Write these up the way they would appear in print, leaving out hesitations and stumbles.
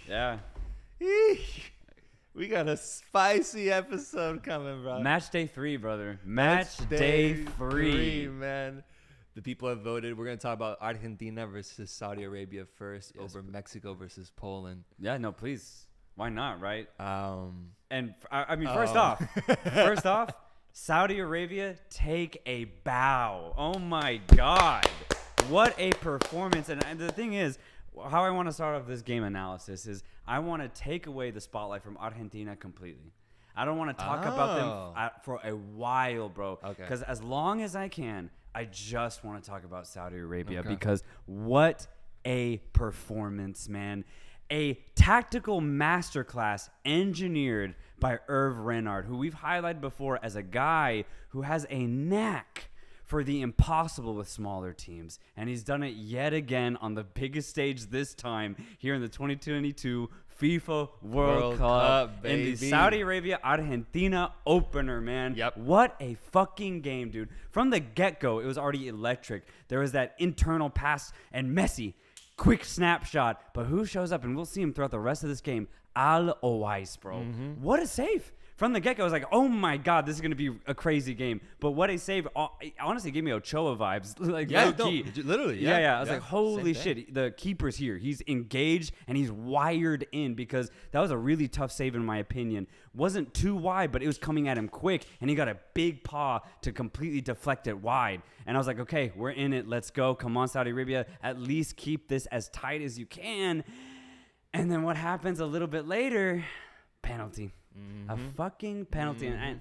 Yeah. We got a spicy episode coming, bro. Matchday 3, brother. Matchday 3, man. The people have voted. We're going to talk about Argentina versus Saudi Arabia first over Mexico versus Poland. Yeah, no, please. Why not, right? And I mean, first off, Saudi Arabia, take a bow. Oh, my God. What a performance. And the thing is, how I want to start off this game analysis is I want to take away the spotlight from Argentina completely. I don't want to talk about them for a while, bro. Because as long as I can, I just want to talk about Saudi Arabia because what a performance, man. A tactical masterclass engineered by Hervé Renard, who we've highlighted before as a guy who has a knack for the impossible with smaller teams. And he's done it yet again on the biggest stage this time here in the 2022 FIFA World Cup in the Saudi Arabia-Argentina opener, man. Yep. What a fucking game, dude. From the get-go, it was already electric. There was that internal pass and Messi, quick snapshot. But who shows up? And we'll see him throughout the rest of this game. Al Owais, bro. What a save. From the get-go, I was like, oh, my God, this is going to be a crazy game. But what a save. It honestly gave me Ochoa vibes. Like, low-key. Literally, Yeah. I was like, holy shit. The keeper's here. He's engaged, and he's wired in because that was a really tough save, in my opinion. Wasn't too wide, but it was coming at him quick, and he got a big paw to completely deflect it wide. And I was like, okay, we're in it. Let's go. Come on, Saudi Arabia. At least keep this as tight as you can. And then what happens a little bit later? Penalty. A fucking penalty. And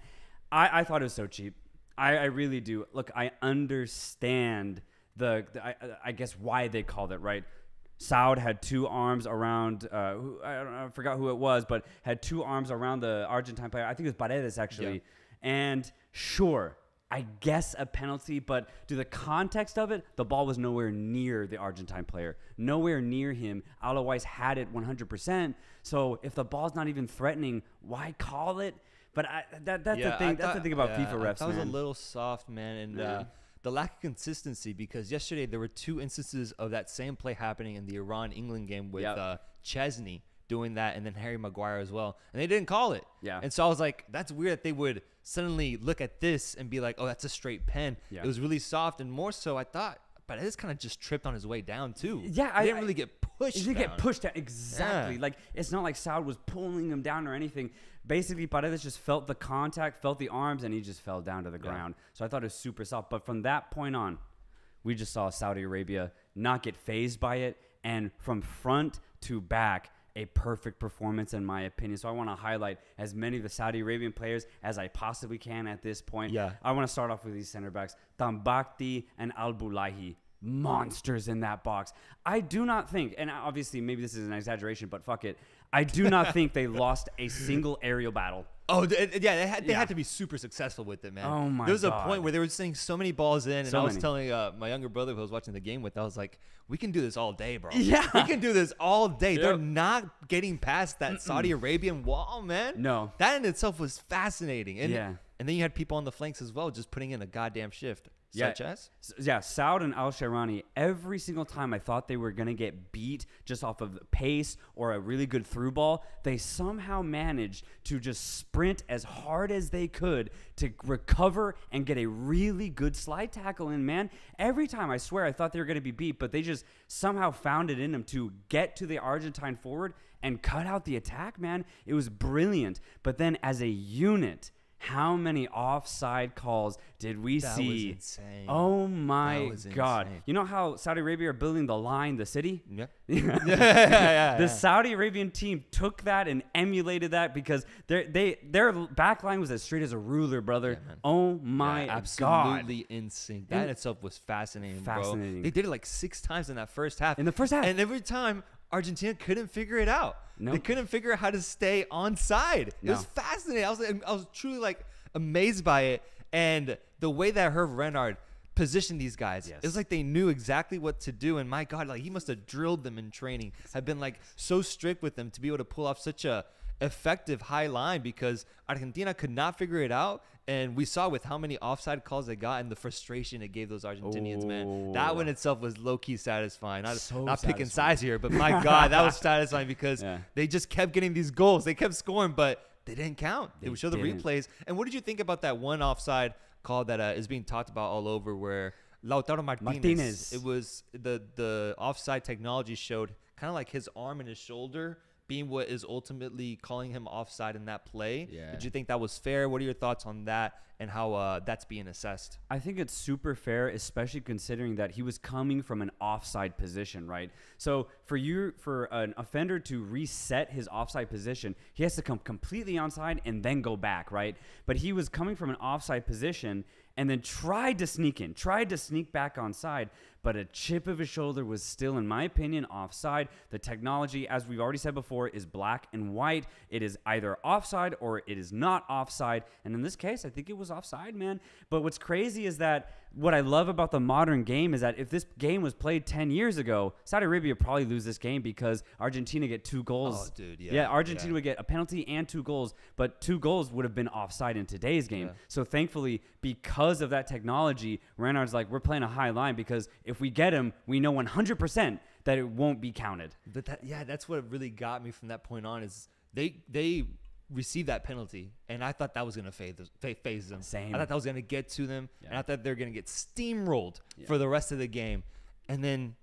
I thought it was so cheap. I really do. Look, I understand I guess why they called it, right? Saud had two arms around, I forgot who it was, but had two arms around the Argentine player. I think it was Paredes, actually. Yeah. And sure, I guess a penalty, but to the context of it, the ball was nowhere near the Argentine player. Nowhere near him. Alois had it 100%. So if the ball's not even threatening, why call it? But that's the thing. That's the thing about FIFA refs, that was a little soft, man. And the lack of consistency, because yesterday there were two instances of that same play happening in the Iran-England game with Chesney doing that, and then Harry Maguire as well, and they didn't call it. Yeah. And so I was like, that's weird that they would suddenly look at this and be like, oh, that's a straight pen. Yeah. It was really soft, and more so I thought, but it just kind of just tripped on his way down too. Yeah, he didn't really get pushed. He didn't get pushed down. Exactly. Yeah. Like, it's not like Saud was pulling him down or anything. Basically, Paredes just felt the contact, felt the arms, and he just fell down to the ground. So I thought it was super soft. But from that point on, we just saw Saudi Arabia not get fazed by it, and from front to back, a perfect performance in my opinion. So I want to highlight as many of the Saudi Arabian players as I possibly can at this point. Yeah. I want to start off with these center backs, Tambakti and Al-Bulahi. Monsters in that box. I do not think, and obviously maybe this is an exaggeration, but fuck it, I do not think they lost a single aerial battle. Oh, yeah, they had to be super successful with it, man. Oh, my God. There was a point where they were sending so many balls in, and I was telling my younger brother who I was watching the game with, I was like, we can do this all day, bro. Yeah. We can do this all day. Yep. They're not getting past that Saudi Arabian wall, man. No. That in itself was fascinating. And, and then you had people on the flanks as well just putting in a goddamn shift. Such as? Yeah, Saud and Al-Shahrani, every single time I thought they were going to get beat just off of pace or a really good through ball, they somehow managed to just sprint as hard as they could to recover and get a really good slide tackle in, man. Every time, I swear, I thought they were going to be beat, but they just somehow found it in them to get to the Argentine forward and cut out the attack, man. It was brilliant. But then as a unit, how many offside calls did we see? That was insane. Oh, my God. Insane. You know how Saudi Arabia are building the line, the city? Yeah. The Saudi Arabian team took that and emulated that because their back line was as straight as a ruler, brother. Yeah, oh, my God. Absolutely insane. That in itself was fascinating, bro. They did it like 6 times in that first half. In the first half. And every time, Argentina couldn't figure it out. Nope. They couldn't figure out how to stay onside. It was fascinating. I was truly like amazed by it, and the way that Hervé Renard positioned these guys. Yes. It was like they knew exactly what to do, and my God, like he must have drilled them in training. Have been like so strict with them to be able to pull off such a effective high line because Argentina could not figure it out, And we saw with how many offside calls they got and the frustration it gave those Argentinians, man. That one itself was low-key satisfying. Not picking sides here, but my God, that was satisfying because they just kept getting these goals. They kept scoring, but they didn't count. They would show the replays. And what did you think about that one offside call that is being talked about all over where Lautaro Martinez. It was the offside technology showed kind of like his arm and his shoulder being what is ultimately calling him offside in that play. Yeah. Did you think that was fair? What are your thoughts on that and how that's being assessed? I think it's super fair, especially considering that he was coming from an offside position, right? So for an offender to reset his offside position, he has to come completely onside and then go back, right? But he was coming from an offside position and then tried to sneak back onside, but a chip of his shoulder was still, in my opinion, offside. The technology, as we've already said before, is black and white. It is either offside or it is not offside. And in this case, I think it was offside, man. But what's crazy is that what I love about the modern game is that if this game was played 10 years ago, Saudi Arabia would probably lose this game because Argentina get 2 goals. Oh, dude, yeah. Argentina would get a penalty and 2 goals, but 2 goals would have been offside in today's game. Yeah. So thankfully, because of that technology, Renard's like, we're playing a high line because if we get him, we know 100% that it won't be counted. But that's what really got me from that point on is they received that penalty, and I thought that was going to phase them. Same. I thought that was going to get to them, and I thought they're going to get steamrolled for the rest of the game. And then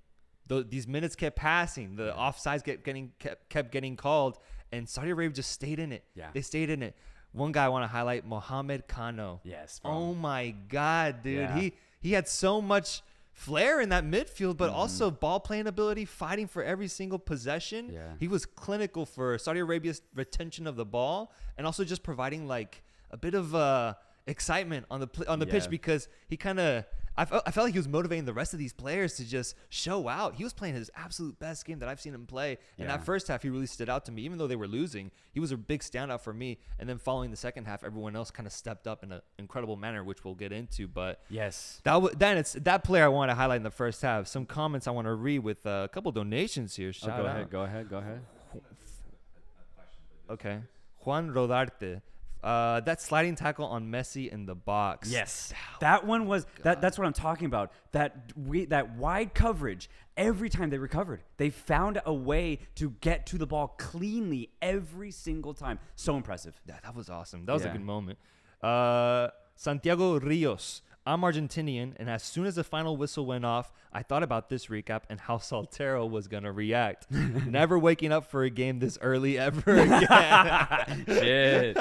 these minutes kept passing. The offsides kept getting called, and Saudi Arabia just stayed in it. Yeah. They stayed in it. One guy I want to highlight, Mohamed Kano. Yes. Bro. Oh, my God, dude. Yeah. He had so much flair in that midfield, but also ball playing ability, fighting for every single possession. Yeah. He was clinical for Saudi Arabia's retention of the ball and also just providing like a bit of excitement on the pitch because he kind of I felt like he was motivating the rest of these players to just show out. He was playing his absolute best game that I've seen him play. And that first half, he really stood out to me. Even though they were losing, he was a big standout for me. And then following the second half, everyone else kind of stepped up in an incredible manner, which we'll get into. But yes, it's that player I want to highlight in the first half. Some comments I want to read with a couple donations here. Go ahead. Okay. Juan Rodarte. That sliding tackle on Messi in the box. Yes, that one was that's what I'm talking about. That wide coverage. Every time they recovered, they found a way to get to the ball cleanly every single time. So impressive. Yeah, that was awesome. That was a good moment. Santiago Rios. I'm Argentinian, and as soon as the final whistle went off, I thought about this recap and how Soltero was going to react. Never waking up for a game this early ever again. Shit.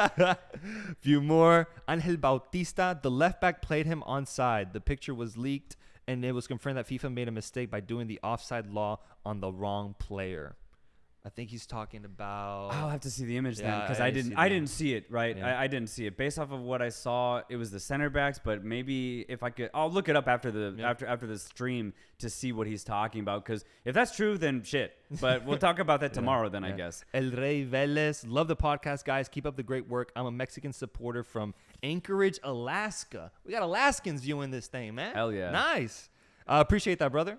Few more. Angel Bautista, the left back played him onside. The picture was leaked, and it was confirmed that FIFA made a mistake by doing the offside law on the wrong player. I think he's talking about. I'll have to see the image then because I didn't see it. Right, I didn't see it. Based off of what I saw, it was the center backs. But maybe if I could, I'll look it up after the stream to see what he's talking about. Because if that's true, then shit. But we'll talk about that tomorrow. Then I guess. El Rey Vélez, love the podcast, guys. Keep up the great work. I'm a Mexican supporter from Anchorage, Alaska. We got Alaskans viewing this thing, man. Hell yeah, nice. Appreciate that, brother.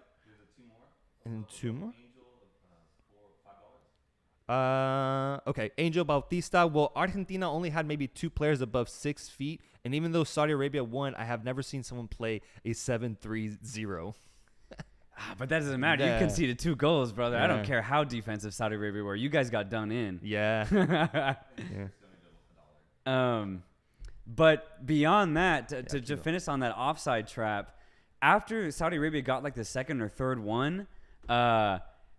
And 2 more. Okay, Angel Bautista. Well, Argentina only had maybe 2 players above 6 feet, and even though Saudi Arabia won, I have never seen someone play a 7-3-0. But that doesn't matter. You conceded 2 goals, brother. I don't care how defensive Saudi Arabia were. You guys got done in. Yeah. But beyond that, to finish on that offside trap, after Saudi Arabia got like the second or third one,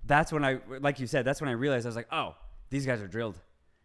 that's when like you said, that's when I realized I was like, oh, these guys are drilled.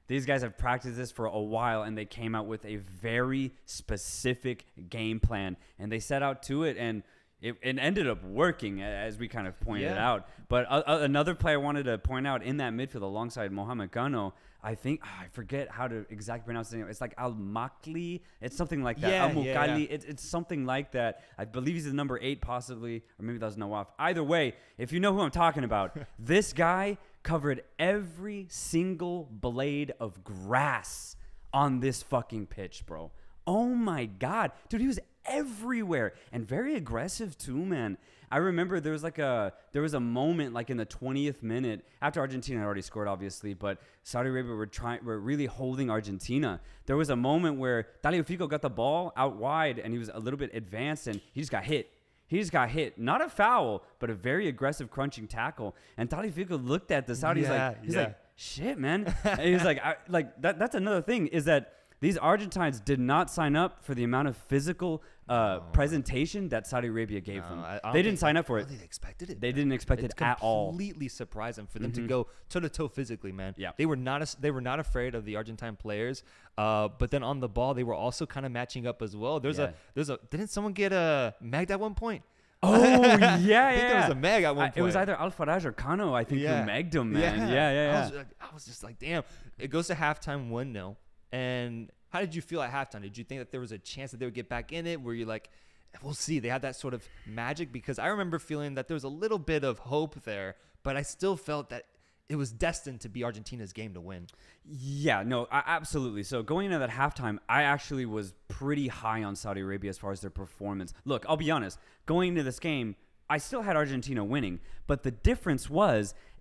These guys have practiced this for a while, and they came out with a very specific game plan, and they set out to it, and it ended up working, as we kind of pointed out. But another player I wanted to point out in that midfield alongside Mohamed Kano, I think, I forget how to exactly pronounce the name. It's like Al-Makli. It's something like that. Al-Mukali. It's something like that. I believe he's the number 8 possibly, or maybe that was Nawaf. Either way, if you know who I'm talking about, this guy covered every single blade of grass on this fucking pitch, bro. Oh, my God. Dude, he was everywhere and very aggressive too, man. I remember there was a moment like in the 20th minute after Argentina had already scored, obviously, but Saudi Arabia were really holding Argentina. There was a moment where Tagliafico got the ball out wide and he was a little bit advanced and he just got hit. Not a foul, but a very aggressive crunching tackle. And Tagliafico looked at the Saudis he's like, shit, man. And he was like, that's another thing is that these Argentines did not sign up for the amount of physical presentation that Saudi Arabia gave them. They didn't sign up for it. I don't think they expected it. They didn't expect it at all. Completely surprising for them to go toe to toe physically, man. Yeah. They were not afraid of the Argentine players. But then on the ball, they were also kind of matching up as well. Didn't someone get magged at one point? Oh, yeah, I think there was a mag at one point. It was either Al-Faraj or Kano, I think, who megged him, man. Yeah. I was just like, damn. It goes to halftime 1-0. And how did you feel at halftime? Did you think that there was a chance that they would get back in it? Were you like, we'll see? They had that sort of magic? Because I remember feeling that there was a little bit of hope there, but I still felt that it was destined to be Argentina's game to win. Yeah, no, absolutely. So going into that halftime, I actually was pretty high on Saudi Arabia as far as their performance. Look, I'll be honest. Going into this game, I still had Argentina winning, but the difference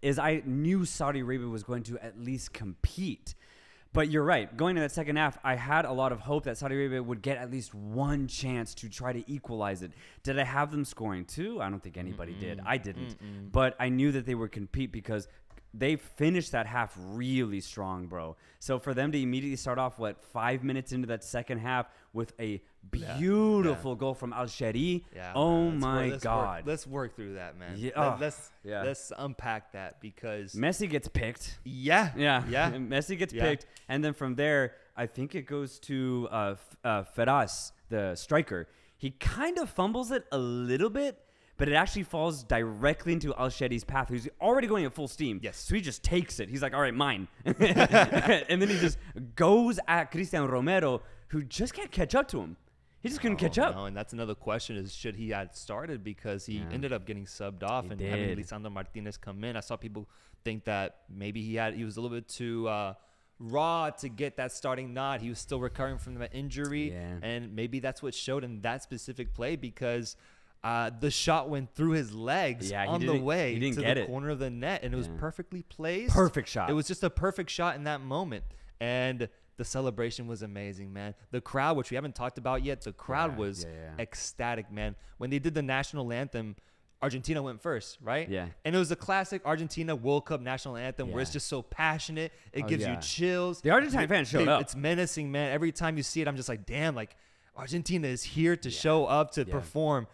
is I knew Saudi Arabia was going to at least compete. But you're right. Going to that second half, I had a lot of hope that Saudi Arabia would get at least one chance to try to equalize it. Did I have them scoring two? I don't think anybody did. I didn't. But I knew that they would compete because they finished that half really strong, bro. So for them to immediately start off, 5 minutes into that second half with a beautiful goal from Al-Shari. Yeah, oh, my God. Let's work through that, man. Yeah. Let's unpack that because Messi gets picked. Yeah. Messi gets picked. And then from there, I think it goes to Feraz, the striker. He kind of fumbles it a little bit, but it actually falls directly into Al-Shadi's path, who's already going at full steam. Yes. So he just takes it. He's like, all right, mine. And then he just goes at Cristian Romero, who just can't catch up to him. He just couldn't catch up. No, and that's another question is should he had started because he ended up getting subbed off and having Lisandro Martinez come in. I saw people think that maybe he was a little bit too raw to get that starting nod. He was still recovering from that injury. Yeah. And maybe that's what showed in that specific play because the shot went through his legs on the way to the corner of the net, and it was perfectly placed. Perfect shot. It was just a perfect shot in that moment. And the celebration was amazing, man. The crowd, which we haven't talked about yet, the crowd was ecstatic, man. When they did the national anthem, Argentina went first, right? Yeah. And it was a classic Argentina World Cup national anthem where it's just so passionate. It gives you chills. The Argentine fans showed up. It's menacing, man. Every time you see it, I'm just like, damn, like Argentina is here to show up, to perform.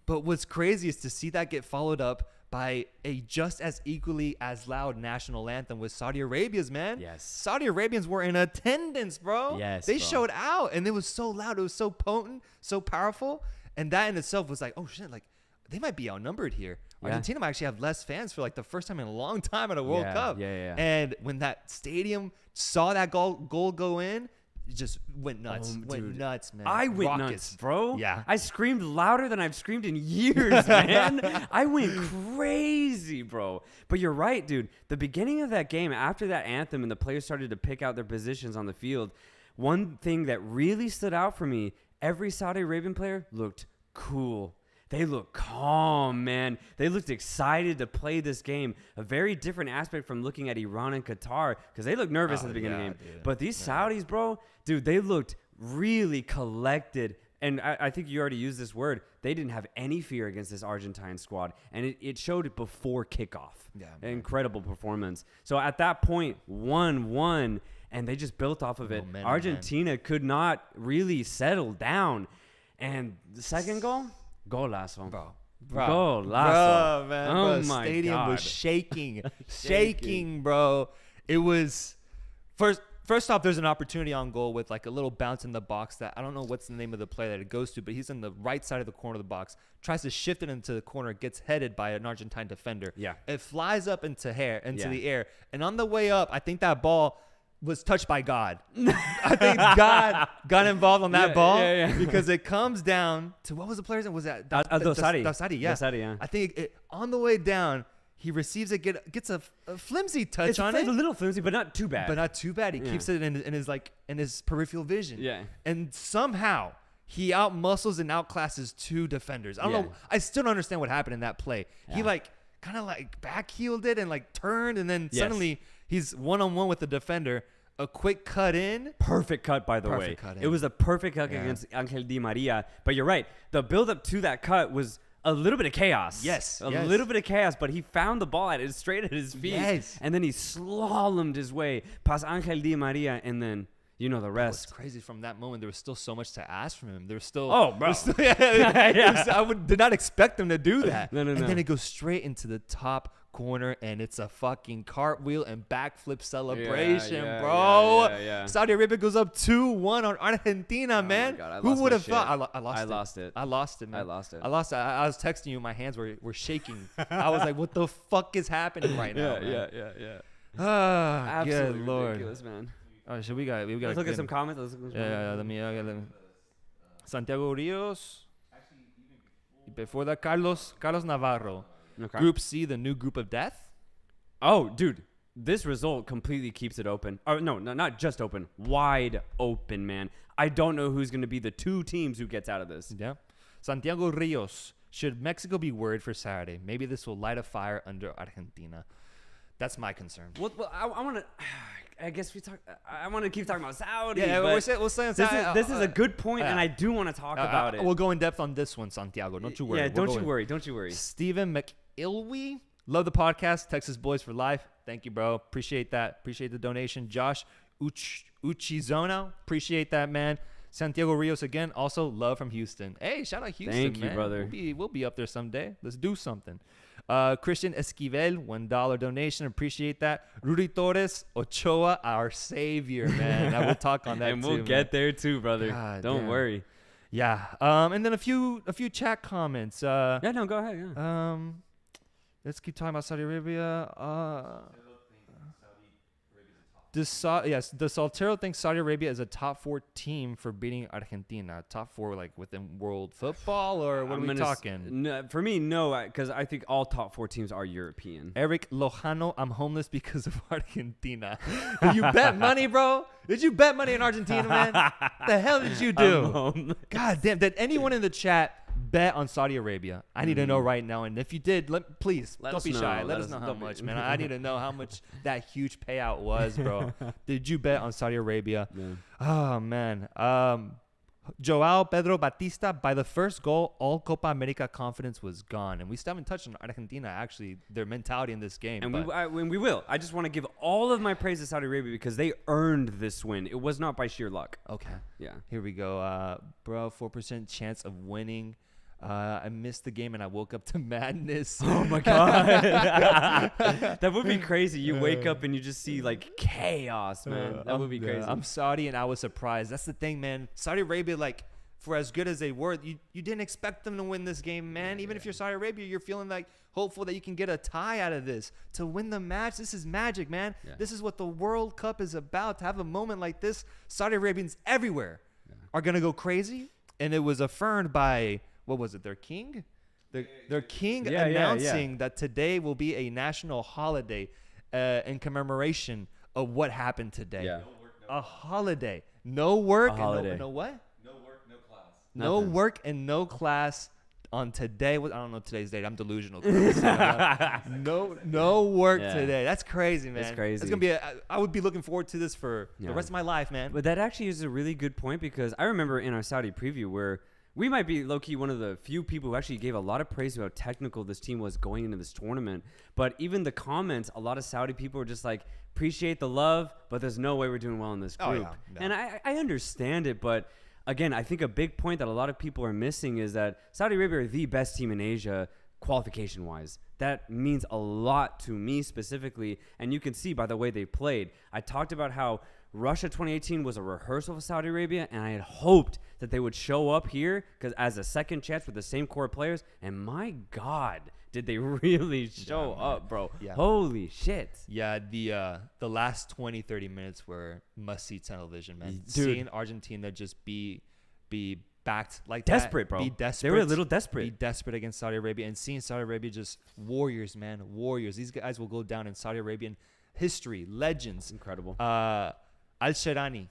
But what's crazy is to see that get followed up by a just as equally as loud national anthem with Saudi Arabia's, man. Yes. Saudi Arabians were in attendance, bro. Yes, They showed out, and it was so loud. It was so potent, so powerful. And that in itself was like, oh, shit, like, they might be outnumbered here. Argentina might actually have less fans for, like, the first time in a long time at a World Cup. And when that stadium saw that goal go in, it just went nuts. Nuts, man. I went nuts, bro. Yeah. I screamed louder than I've screamed in years, man. I went crazy, bro. But you're right, dude. The beginning of that game, after that anthem and the players started to pick out their positions on the field, one thing that really stood out for me, every Saudi Arabian player looked cool. They looked calm, man. They looked excited to play this game. A very different aspect from looking at Iran and Qatar because they looked nervous at the beginning of the game. But these Saudis, bro, dude, they looked really collected. And I think you already used this word. They didn't have any fear against this Argentine squad. And it showed before kickoff. Yeah, incredible performance. So at that point, 1-1, and they just built off of it. Man, Argentina could not really settle down. And the second goal? Golazo. Bro. Golazo. Bro, man. Oh, the my stadium God. was shaking, bro. It was first off, there's an opportunity on goal with like a little bounce in the box that I don't know what's the name of the play that it goes to, but he's in the right side of the corner of the box, tries to shift it into the corner, gets headed by an Argentine defender. Yeah. It flies up into the air. And on the way up, I think that ball was touched by God. I think God got involved on that ball because it comes down to what was the player's name? Was that Dosari? Dosari, yeah. I think on the way down, he receives it, gets a flimsy touch on it. It's a little flimsy, but not too bad. He keeps it in his peripheral vision. Yeah. And somehow he outmuscles and outclasses 2 defenders. I don't know. I still don't understand what happened in that play. Yeah. He like kind of like backheeled it and like turned, and then suddenly he's one-on-one with the defender. A quick cut in. Perfect cut, by the way. It was a perfect cut against Angel Di Maria. But you're right. The build-up to that cut was a little bit of chaos. Yes. A little bit of chaos, but he found the ball straight at his feet. Yes. And then he slalomed his way past Angel Di Maria, and then you know the rest. What's crazy from that moment, there was still so much to ask from him. There was still... Oh, bro. I did not expect him to do that. No. And then it goes straight into the top corner, and it's a fucking cartwheel and backflip celebration, bro. Yeah. Saudi Arabia goes up 2-1 on Argentina, man. God, who would have thought? I lost it. I lost it, man. I lost it. I was texting you. My hands were shaking. I was like, what the fuck is happening right now, man? Yeah. Absolutely Good Lord. Ridiculous, man. Oh, so we got Let's look at some comments. Let me. Santiago Rios. Before that, Carlos Navarro. Okay. Group C, the new group of death. Oh, dude, this result completely keeps it open. Oh, no, not just open. Wide open, man. I don't know who's going to be the 2 teams who gets out of this. Yeah. Santiago Rios. Should Mexico be worried for Saturday? Maybe this will light a fire under Argentina. That's my concern. Well, I want to... I guess I want to keep talking about Saudi. Yeah, we'll say on Saudi. This is a good point, and I do want to talk about it. We'll go in depth on this one, Santiago. Don't you worry. Yeah, don't you worry. Stephen McIlwee. Love the podcast. Texas Boys for Life. Thank you, bro. Appreciate that. Appreciate the donation. Josh Uchizono. Appreciate that, man. Santiago Rios again. Also, love from Houston. Hey, shout out Houston, Thank you, brother. We'll be up there someday. Let's do something. Christian Esquivel, $1 donation. Appreciate that. Rudy Torres Ochoa, our savior, man. I will talk on that and too. we'll get there too, brother. Don't worry. Yeah. And then a few chat comments. No, go ahead. Yeah. Let's keep talking about Saudi Arabia. Does Soltero think Saudi Arabia is a top 4 team for beating Argentina? Top 4 like within world football, or what are we talking? No, for me, no, because I think all top 4 teams are European. Eric Lojano, I'm homeless because of Argentina. Did you bet money, bro? Did you bet money in Argentina, man? The hell did you do? God damn! Did anyone in the chat bet on Saudi Arabia? I need to know right now. And if you did, please don't be shy. Let us know how much, man. I need to know how much that huge payout was, bro. Did you bet on Saudi Arabia? Yeah. Oh, man. Joao Pedro Batista, by the first goal, all Copa America confidence was gone. And we still haven't touched on Argentina, actually, their mentality in this game. And we will. I just want to give all of my praise to Saudi Arabia because they earned this win. It was not by sheer luck. Okay. Yeah. Here we go. Bro, 4% chance of winning. I missed the game and I woke up to madness. Oh my God. That would be crazy. You wake up and you just see like chaos, man. That would be crazy. I'm Saudi and I was surprised. That's the thing, man. Saudi Arabia, like, for as good as they were, you didn't expect them to win this game, man. Even if you're Saudi Arabia, you're feeling like hopeful that you can get a tie out of this. To win the match, this is magic, man. Yeah. This is what the World Cup is about. To have a moment like this, Saudi Arabians everywhere are going to go crazy. And it was affirmed by... what was it? Their king? Their king announcing that today will be a national holiday in commemoration of what happened today. Yeah. A holiday. No work. A holiday. And no what? No work, no class. No work and no class on today. I don't know today's date. I'm delusional. No work today. That's crazy, man. That's crazy. It's gonna be. I would be looking forward to this for the rest of my life, man. But that actually is a really good point because I remember in our Saudi preview where we might be low-key one of the few people who actually gave a lot of praise to how technical this team was going into this tournament. But even the comments, a lot of Saudi people were just like, appreciate the love, but there's no way we're doing well in this group. Oh, yeah. No. And I understand it, but again, I think a big point that a lot of people are missing is that Saudi Arabia are the best team in Asia qualification-wise. That means a lot to me specifically, and you can see by the way they played. I talked about how Russia 2018 was a rehearsal for Saudi Arabia, and I had hoped that they would show up here because as a second chance with the same core players. And my God, did they really show up, bro? Yeah. Holy shit. Yeah, the last 20, 30 minutes were must-see television, man. Dude. Seeing Argentina just be backed like desperate, that. Bro. Be desperate. They were a little desperate. Be desperate against Saudi Arabia. And seeing Saudi Arabia just warriors, man. Warriors. These guys will go down in Saudi Arabian history. Legends. Incredible. Al-Sharani.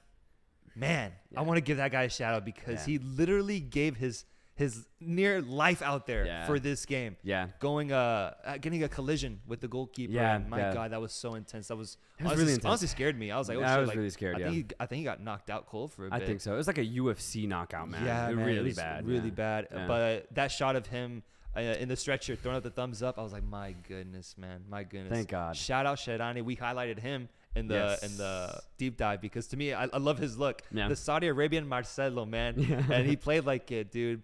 man, I want to give that guy a shout out because he literally gave his near life out there for this game. Yeah. Going getting a collision with the goalkeeper. Yeah. And my God, that was so intense. That was really intense. honestly scared me. I was like, oh I shit. was like, really scared. I think he got knocked out cold for a bit. I think so. It was like a UFC knockout, man. Yeah, it man, really it was bad. really bad. Yeah. But that shot of him in the stretcher throwing up the thumbs up, I was like, my goodness, man, my goodness. Thank God. Shout out Sherani. We highlighted him in the deep dive because to me, I love his look. Yeah. The Saudi Arabian Marcelo, man, and he played like it, dude.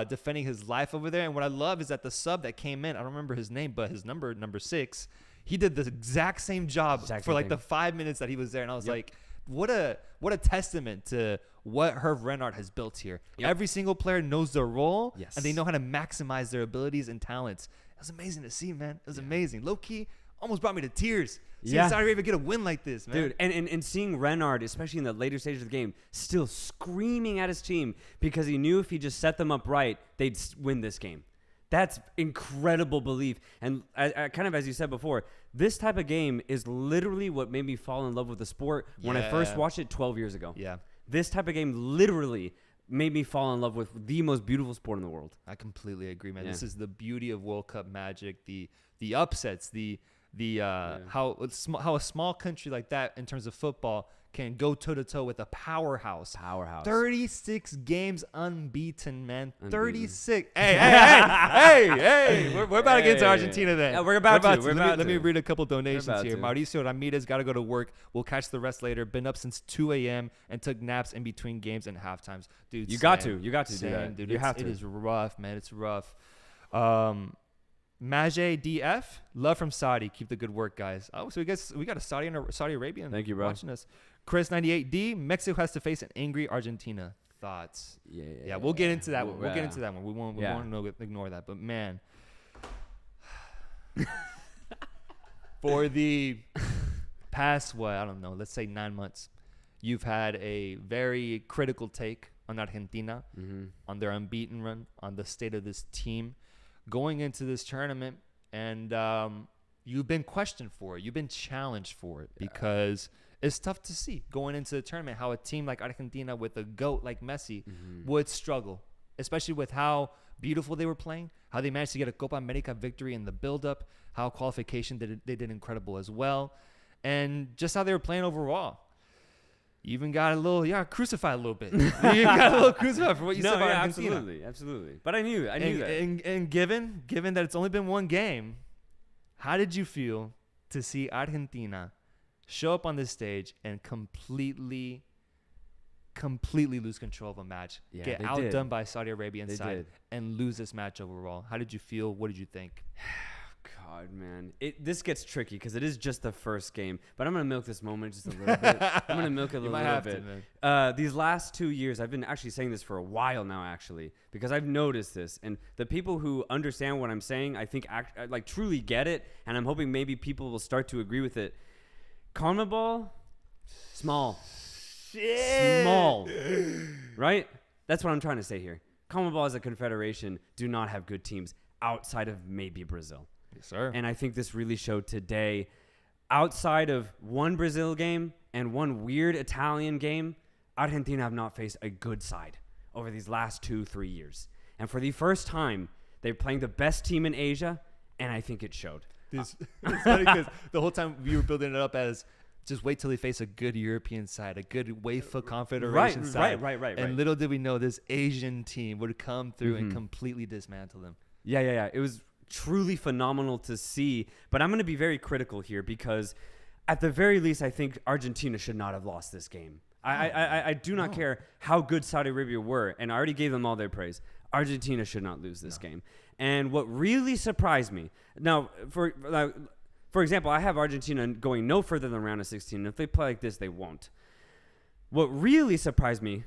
Defending his life over there. And what I love is that the sub that came in, I don't remember his name, but his number 6, he did the exact same job for like the 5 minutes that he was there, and I was like, what a testament to what Hervé Renard has built here. Every single player knows their role, and they know how to maximize their abilities and talents. It was amazing to see, man. It was amazing. Low key, almost brought me to tears. Seeing Saudi Arabia get a win like this, man. Dude, and seeing Renard, especially in the later stages of the game, still screaming at his team because he knew if he just set them up right, they'd win this game. That's incredible belief. And I kind of, as you said before, this type of game is literally what made me fall in love with the sport when I first watched it 12 years ago. Yeah. This type of game literally made me fall in love with the most beautiful sport in the world. I completely agree, man. This is the beauty of World Cup magic, the upsets, how a small country like that in terms of football can go toe-to-toe with a powerhouse. 36 games unbeaten, man. 36. Hey. We're about to get into Argentina then. Yeah, we're about to. Let me read a couple donations here. Mauricio Ramirez got to go to work. We'll catch the rest later. Been up since 2 a.m. and took naps in between games and half times. Dude, you got to do that. Dude, you have to. It is rough, man. It's rough. Matchday DF, love from Saudi. Keep the good work, guys. Oh, so we got a Saudi Arabian. Thank you, bro. Watching us. Chris 98D, Mexico has to face an angry Argentina. Thoughts? Yeah. We'll get into that one. We'll get into that one. We won't ignore that. But man, for the past I don't know, let's say 9 months, you've had a very critical take on Argentina, on their unbeaten run, on the state of this team going into this tournament, and you've been questioned for it. You've been challenged for it because it's tough to see going into the tournament how a team like Argentina with a GOAT like Messi would struggle, especially with how beautiful they were playing, how they managed to get a Copa America victory in the build-up, how qualification they did incredible as well, and just how they were playing overall. You even got crucified a little bit. You got a little crucified for what you said about Argentina. Absolutely. But I knew that. And given that it's only been one game, how did you feel to see Argentina show up on this stage and completely lose control of a match, get outdone by Saudi Arabia inside, and lose this match overall? How did you feel? What did you think? God, man. This gets tricky because it is just the first game. But I'm going to milk this moment just a little bit. I'm going to milk it a little bit. These last 2 years, I've been actually saying this for a while now, actually, because I've noticed this. And the people who understand what I'm saying, I think, truly get it. And I'm hoping maybe people will start to agree with it. CONMEBOL, small. Shit. Small. Right? That's what I'm trying to say here. CONMEBOL as a confederation do not have good teams outside of maybe Brazil. Yes, sir. And I think this really showed today. Outside of one Brazil game and one weird Italian game, Argentina have not faced a good side over these last 2-3 years. And for the first time, they're playing the best team in Asia, and I think it showed. It's funny because the whole time we were building it up as just wait till they face a good European side, a good UEFA Confederation side. Right. And little did we know this Asian team would come through and completely dismantle them. Yeah. It was truly phenomenal to see. But I'm going to be very critical here because at the very least, I think Argentina should not have lost this game. I do not care how good Saudi Arabia were, and I already gave them all their praise. Argentina should not lose this game. And what really surprised me, now, for example, I have Argentina going no further than round of 16. If they play like this, they won't. What really surprised me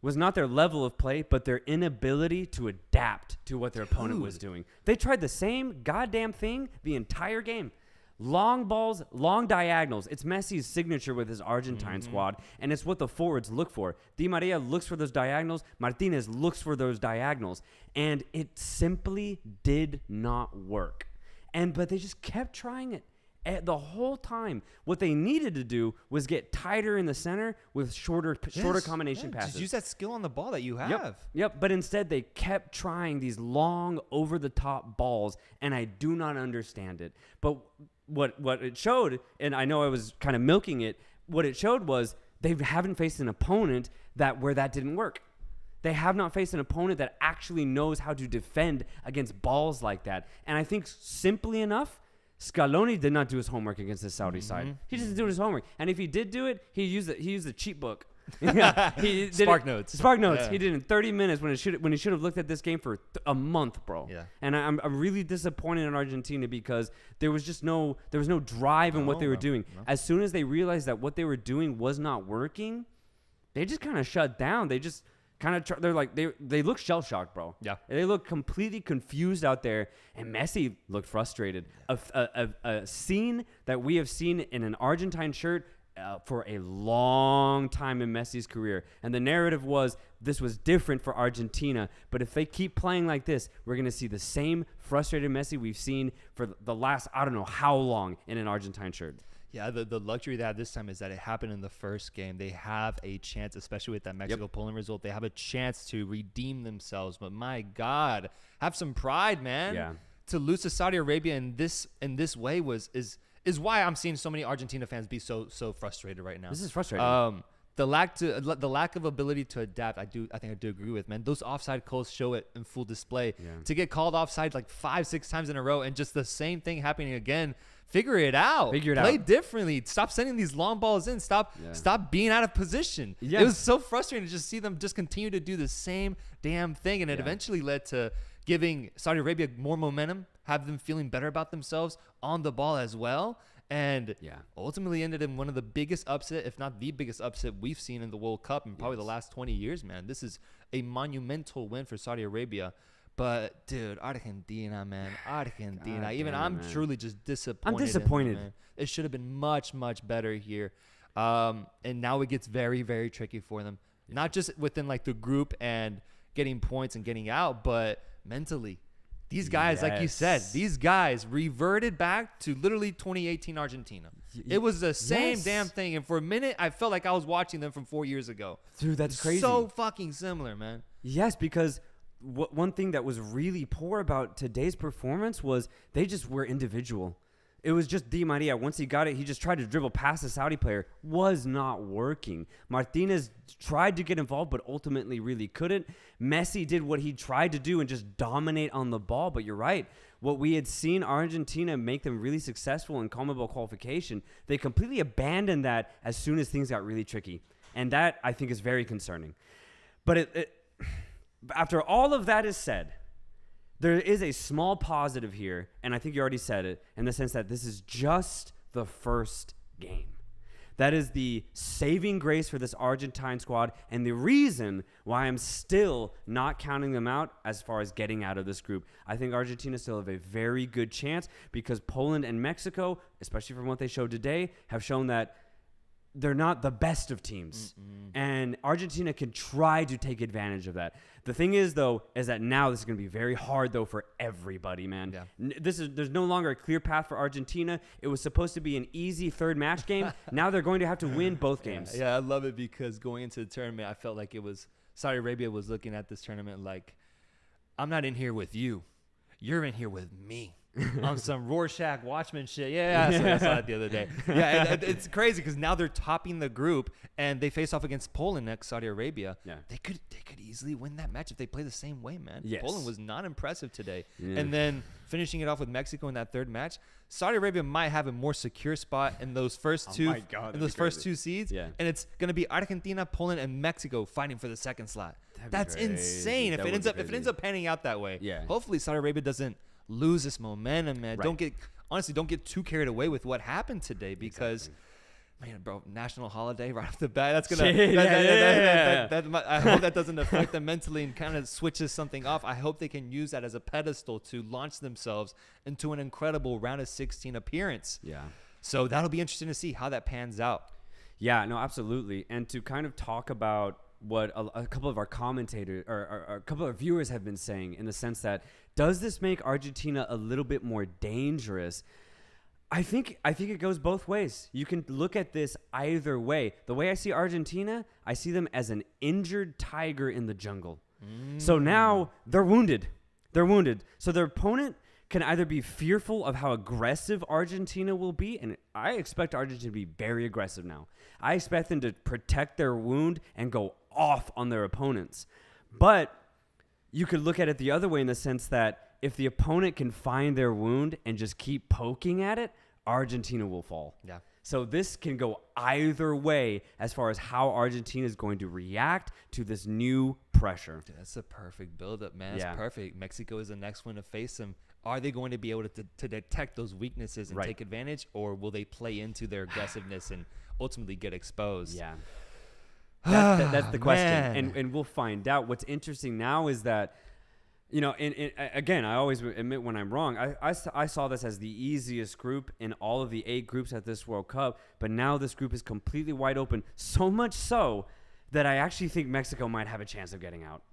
was not their level of play, but their inability to adapt to what their opponent was doing. They tried the same goddamn thing the entire game. Long balls, long diagonals. It's Messi's signature with his Argentine squad, and it's what the forwards look for. Di Maria looks for those diagonals. Martinez looks for those diagonals, and it simply did not work. But they just kept trying it The whole time, what they needed to do was get tighter in the center with shorter combination passes. Just use that skill on the ball that you have. Yep. But instead, they kept trying these long, over-the-top balls, and I do not understand it. But what it showed, and I know I was kind of milking it, what it showed was they haven't faced an opponent where that didn't work. They have not faced an opponent that actually knows how to defend against balls like that. And I think simply enough, Scaloni did not do his homework against the Saudi side. He just didn't do his homework. And if he did do it, he used the cheat book. Spark Notes. Yeah. He did it in 30 minutes when he should have looked at this game for a month, bro. Yeah. And I'm really disappointed in Argentina because there was no drive in what they were doing. No. As soon as they realized that what they were doing was not working, they just kind of shut down. They just they look shell shocked, bro. Yeah, they look completely confused out there, and Messi looked frustrated. A scene that we have seen in an Argentine shirt for a long time in Messi's career, and the narrative was this was different for Argentina. But if they keep playing like this, we're gonna see the same frustrated Messi we've seen for the last I don't know how long in an Argentine shirt. Yeah, the luxury they have this time is that it happened in the first game. They have a chance, especially with that Mexico-Poland result. They have a chance to redeem themselves. But my God, have some pride, man. Yeah. To lose to Saudi Arabia in this way is why I'm seeing so many Argentina fans be so frustrated right now. This is frustrating. The lack of ability to adapt, I think I do agree with, man. Those offside calls show it in full display. Yeah. To get called offside like 5-6 times in a row and just the same thing happening again. Figure it out. Play differently. Stop sending these long balls in. Stop being out of position. Yeah. It was so frustrating to just see them just continue to do the same damn thing. And it eventually led to giving Saudi Arabia more momentum, have them feeling better about themselves on the ball as well. And ultimately ended in one of the biggest upset, if not the biggest upset we've seen in the World Cup in probably the last 20 years, man. This is a monumental win for Saudi Arabia. But, dude, Argentina, man. Argentina. I'm truly just disappointed. I'm disappointed. Man. It should have been much, much better here. And now it gets very, very tricky for them. Not just within, like, the group and getting points and getting out, but mentally. These guys, like you said, these guys reverted back to literally 2018 Argentina. It was the same damn thing. And for a minute, I felt like I was watching them from 4 years ago. Dude, that's crazy. So fucking similar, man. Yes, because one thing that was really poor about today's performance was they just were individual. It was just Di Maria. Once he got it, he just tried to dribble past the Saudi player. Was not working. Martinez tried to get involved, but ultimately really couldn't. Messi did what he tried to do and just dominate on the ball. But you're right. What we had seen Argentina make them really successful in CONMEBOL qualification, they completely abandoned that as soon as things got really tricky. And that, I think, is very concerning. But after all of that is said, there is a small positive here, and I think you already said it, in the sense that this is just the first game. That is the saving grace for this Argentine squad, and the reason why I'm still not counting them out as far as getting out of this group. I think Argentina still have a very good chance because Poland and Mexico, especially from what they showed today, have shown that they're not the best of teams. And Argentina can try to take advantage of that. The thing is, though, is that now this is going to be very hard, though, for everybody, man. Yeah. There's no longer a clear path for Argentina. It was supposed to be an easy third match game. Now they're going to have to win both games. Yeah, I love it because going into the tournament, I felt like Saudi Arabia was looking at this tournament like, I'm not in here with you. You're in here with me. On some Rorschach Watchman shit. Yeah, I saw that the other day. Yeah, and it's crazy because now they're topping the group and they face off against Poland next, Saudi Arabia. Yeah, they could easily win that match if they play the same way, man. Yes. Poland was not impressive today. Yeah. And then finishing it off with Mexico in that third match, Saudi Arabia might have a more secure spot in those first two seeds. Yeah. And it's going to be Argentina, Poland, and Mexico fighting for the second slot. That's insane. If it ends up panning out that way. Yeah. Hopefully Saudi Arabia doesn't lose this momentum, man. Right. Don't get too carried away with what happened today because, man, bro, national holiday right off the bat. That's gonna. I hope that doesn't affect them mentally and kind of switches something off. I hope they can use that as a pedestal to launch themselves into an incredible round of 16 appearance. Yeah. So that'll be interesting to see how that pans out. Yeah. No, absolutely. And to kind of talk about what a couple of our commentators or a couple of viewers have been saying in the sense that, does this make Argentina a little bit more dangerous? I think it goes both ways. You can look at this either way. The way I see Argentina, I see them as an injured tiger in the jungle. So now they're wounded. So their opponent can either be fearful of how aggressive Argentina will be, and I expect Argentina to be very aggressive now. I expect them to protect their wound and go off on their opponents. But you could look at it the other way in the sense that if the opponent can find their wound and just keep poking at it, Argentina will fall. Yeah. So this can go either way as far as how Argentina is going to react to this new pressure. Dude, that's a perfect build-up, man. Yeah. That's perfect. Mexico is the next one to face them. Are they going to be able to detect those weaknesses and take advantage, or will they play into their aggressiveness and ultimately get exposed? Yeah. That's the question. And we'll find out. What's interesting now is that, you know, again, I always admit when I'm wrong. I saw this as the easiest group in all of the 8 groups at this World Cup, but now this group is completely wide open, so much so that I actually think Mexico might have a chance of getting out,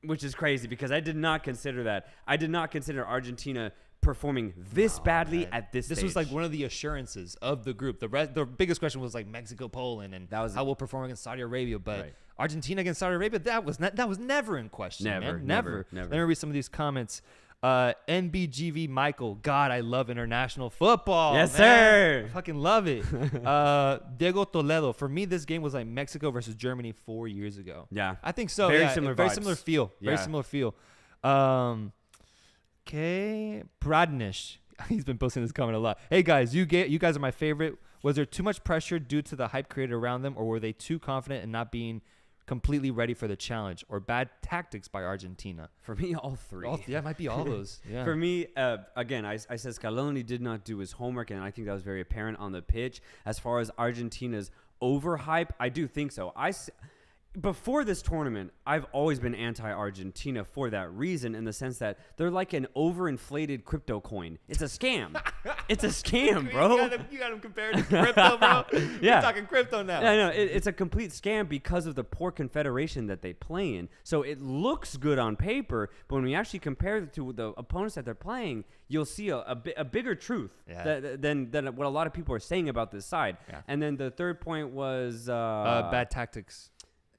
which is crazy because I did not consider that. I did not consider Argentina performing this badly at this stage. This was like one of the assurances of the group. The biggest question was like Mexico, Poland, and how we'll perform against Saudi Arabia. But Argentina against Saudi Arabia, that was never in question. Never. Let me read some of these comments. NBGV Michael, God, I love international football. Yes, man. sir. I fucking love it. Diego Toledo, for me, this game was like Mexico versus Germany 4 years ago. Yeah, I think so. Very similar very vibes. similar feel. Yeah. Very similar feel. Okay, Pradnish. He's been posting this comment a lot. Hey guys, you guys are my favorite. Was there too much pressure due to the hype created around them, or were they too confident in not being completely ready for the challenge, or bad tactics by Argentina? For me, all three. Yeah, it might be all those. Yeah. For me, again, I said Scaloni did not do his homework, and I think that was very apparent on the pitch. As far as Argentina's overhype, I do think so. Before this tournament, I've always been anti-Argentina for that reason, in the sense that they're like an overinflated crypto coin. It's a scam. It's a scam, bro. You got them compared to crypto, bro. Yeah. We're talking crypto now. Yeah, no, it's a complete scam because of the poor confederation that they play in. So it looks good on paper, but when we actually compare it to the opponents that they're playing, you'll see a bigger truth than what a lot of people are saying about this side. Yeah. And then the third point was bad tactics.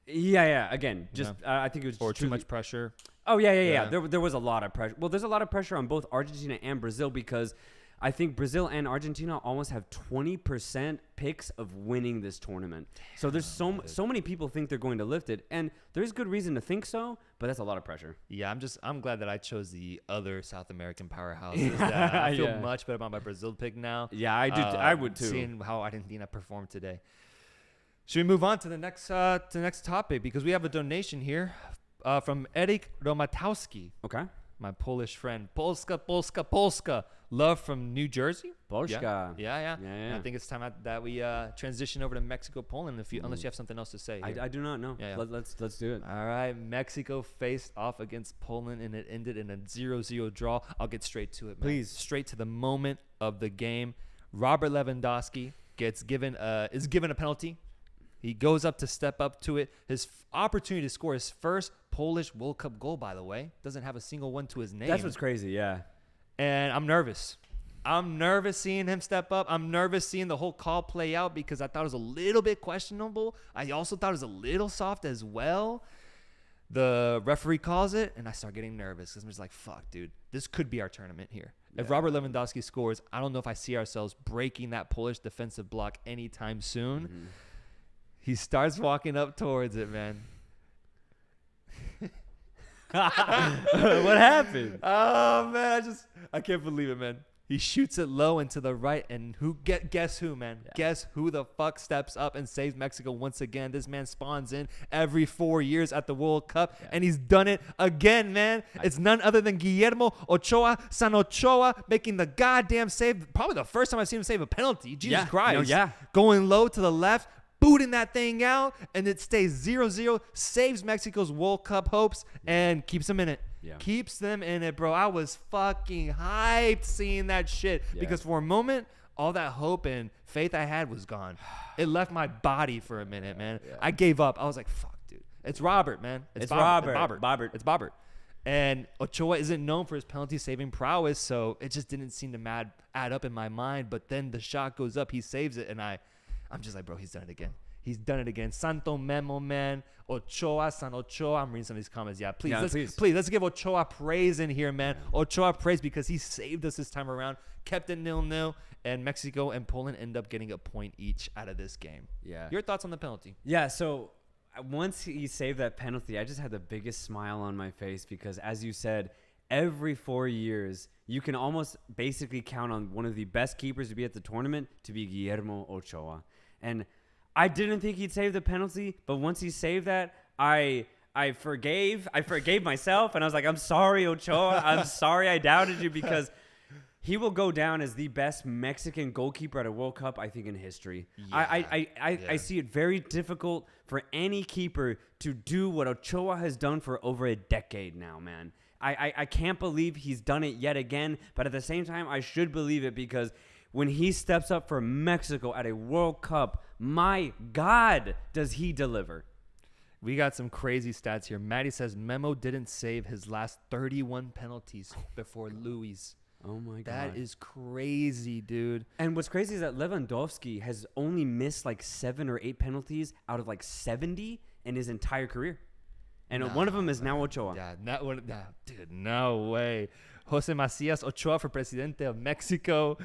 Yeah. Again, just I think it was or too much pressure. Oh yeah. There was a lot of pressure. Well, there's a lot of pressure on both Argentina and Brazil, because I think Brazil and Argentina almost have 20% picks of winning this tournament. So there's so many people think they're going to lift it, and there's good reason to think so, but that's a lot of pressure. Yeah, I'm glad that I chose the other South American powerhouses. I feel much better about my Brazil pick now. Yeah, I do. I would too. Seeing how Argentina performed today. Should we move on to the next topic, because we have a donation here from Eric Romatowski. Okay. My Polish friend. Polska. Love from New Jersey. Polska. Yeah. I think it's time that we transition over to Mexico, Poland, unless you have something else to say. I do not know. Yeah. Let's do it. All right. Mexico faced off against Poland, and it ended in a 0-0 draw. I'll get straight to it, man. Please. Straight to the moment of the game. Robert Lewandowski is given a penalty. He goes up to step up to it. His opportunity to score his first Polish World Cup goal, by the way. Doesn't have a single one to his name. That's what's crazy, yeah. And I'm nervous. I'm nervous seeing him step up. I'm nervous seeing the whole call play out, because I thought it was a little bit questionable. I also thought it was a little soft as well. The referee calls it, and I start getting nervous, because I'm just like, fuck, dude. This could be our tournament here. Yeah. If Robert Lewandowski scores, I don't know if I see ourselves breaking that Polish defensive block anytime soon. Mm-hmm. He starts walking up towards it, man. What happened? Oh, man, I can't believe it, man. He shoots it low and to the right, and guess who, man? Yeah. Guess who the fuck steps up and saves Mexico once again? This man spawns in every 4 years at the World Cup, and he's done it again, man. It's none other than Guillermo San Ochoa making the goddamn save. Probably the first time I've seen him save a penalty. Jesus Christ. No, Going low to the left, booting that thing out, and it stays 0-0, saves Mexico's World Cup hopes, and keeps them in it. Yeah. Keeps them in it, bro. I was fucking hyped seeing that shit, because for a moment, all that hope and faith I had was gone. It left my body for a minute, man. Yeah. I gave up. I was like, fuck, dude. It's Robert, man. It's Robert. It's Bobbert. And Ochoa isn't known for his penalty-saving prowess, so it just didn't seem to add up in my mind. But then the shot goes up, he saves it, and I'm just like, bro, he's done it again. He's done it again. Santo Memo, man. Ochoa, San Ochoa. I'm reading some of these comments. Yeah, please, let's give Ochoa praise in here, man. Ochoa praise because he saved us this time around, kept it 0-0, and Mexico and Poland end up getting a point each out of this game. Yeah. Your thoughts on the penalty? Yeah, so once he saved that penalty, I just had the biggest smile on my face because, as you said, every 4 years, you can almost basically count on one of the best keepers to be at the tournament to be Guillermo Ochoa. And I didn't think he'd save the penalty, but once he saved that, I forgave myself, and I was like, I'm sorry, Ochoa. I'm sorry I doubted you because he will go down as the best Mexican goalkeeper at a World Cup, I think, in history. Yeah. I see it very difficult for any keeper to do what Ochoa has done for over a decade now, man. I can't believe he's done it yet again, but at the same time, I should believe it because when he steps up for Mexico at a World Cup, my God, does he deliver. We got some crazy stats here. Maddie says Memo didn't save his last 31 penalties before Luis. Oh, my God. That is crazy, dude. And what's crazy is that Lewandowski has only missed like 7 or 8 penalties out of like 70 in his entire career. And one of them is now Ochoa. Yeah, dude, no way. Jose Macias Ochoa for Presidente of Mexico.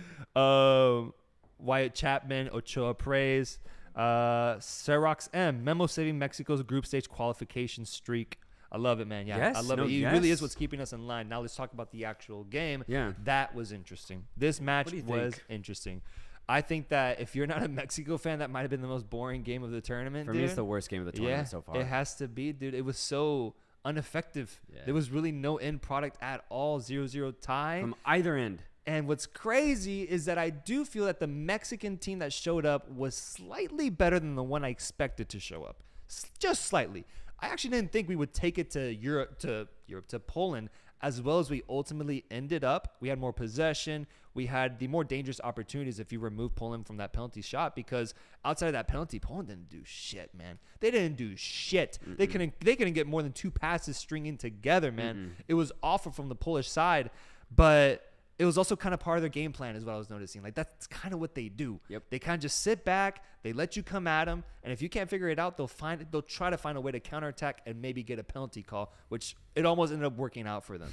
Wyatt Chapman, Ochoa praise. Serox M, Memo saving Mexico's group stage qualification streak. I love it, man. Yeah, yes, I love it. He really is what's keeping us in line. Now let's talk about the actual game. Yeah. That was interesting. This match was interesting. I think that if you're not a Mexico fan, that might have been the most boring game of the tournament. For me, it's the worst game of the tournament so far. It has to be, dude. It was so ineffective. Yeah. There was really no end product at all. 0-0 tie. From either end. And what's crazy is that I do feel that the Mexican team that showed up was slightly better than the one I expected to show up. Just slightly. I actually didn't think we would take it to Poland as well as we ultimately ended up. We had more possession. We had the more dangerous opportunities if you remove Poland from that penalty shot, because outside of that penalty, Poland didn't do shit, man. They didn't do shit. They couldn't get more than 2 passes stringing together, man. It was awful from the Polish side, but it was also kind of part of their game plan is what I was noticing. Like, that's kind of what they do. Yep. They kind of just sit back, they let you come at them, and if you can't figure it out, they'll try to find a way to counterattack and maybe get a penalty call, which it almost ended up working out for them.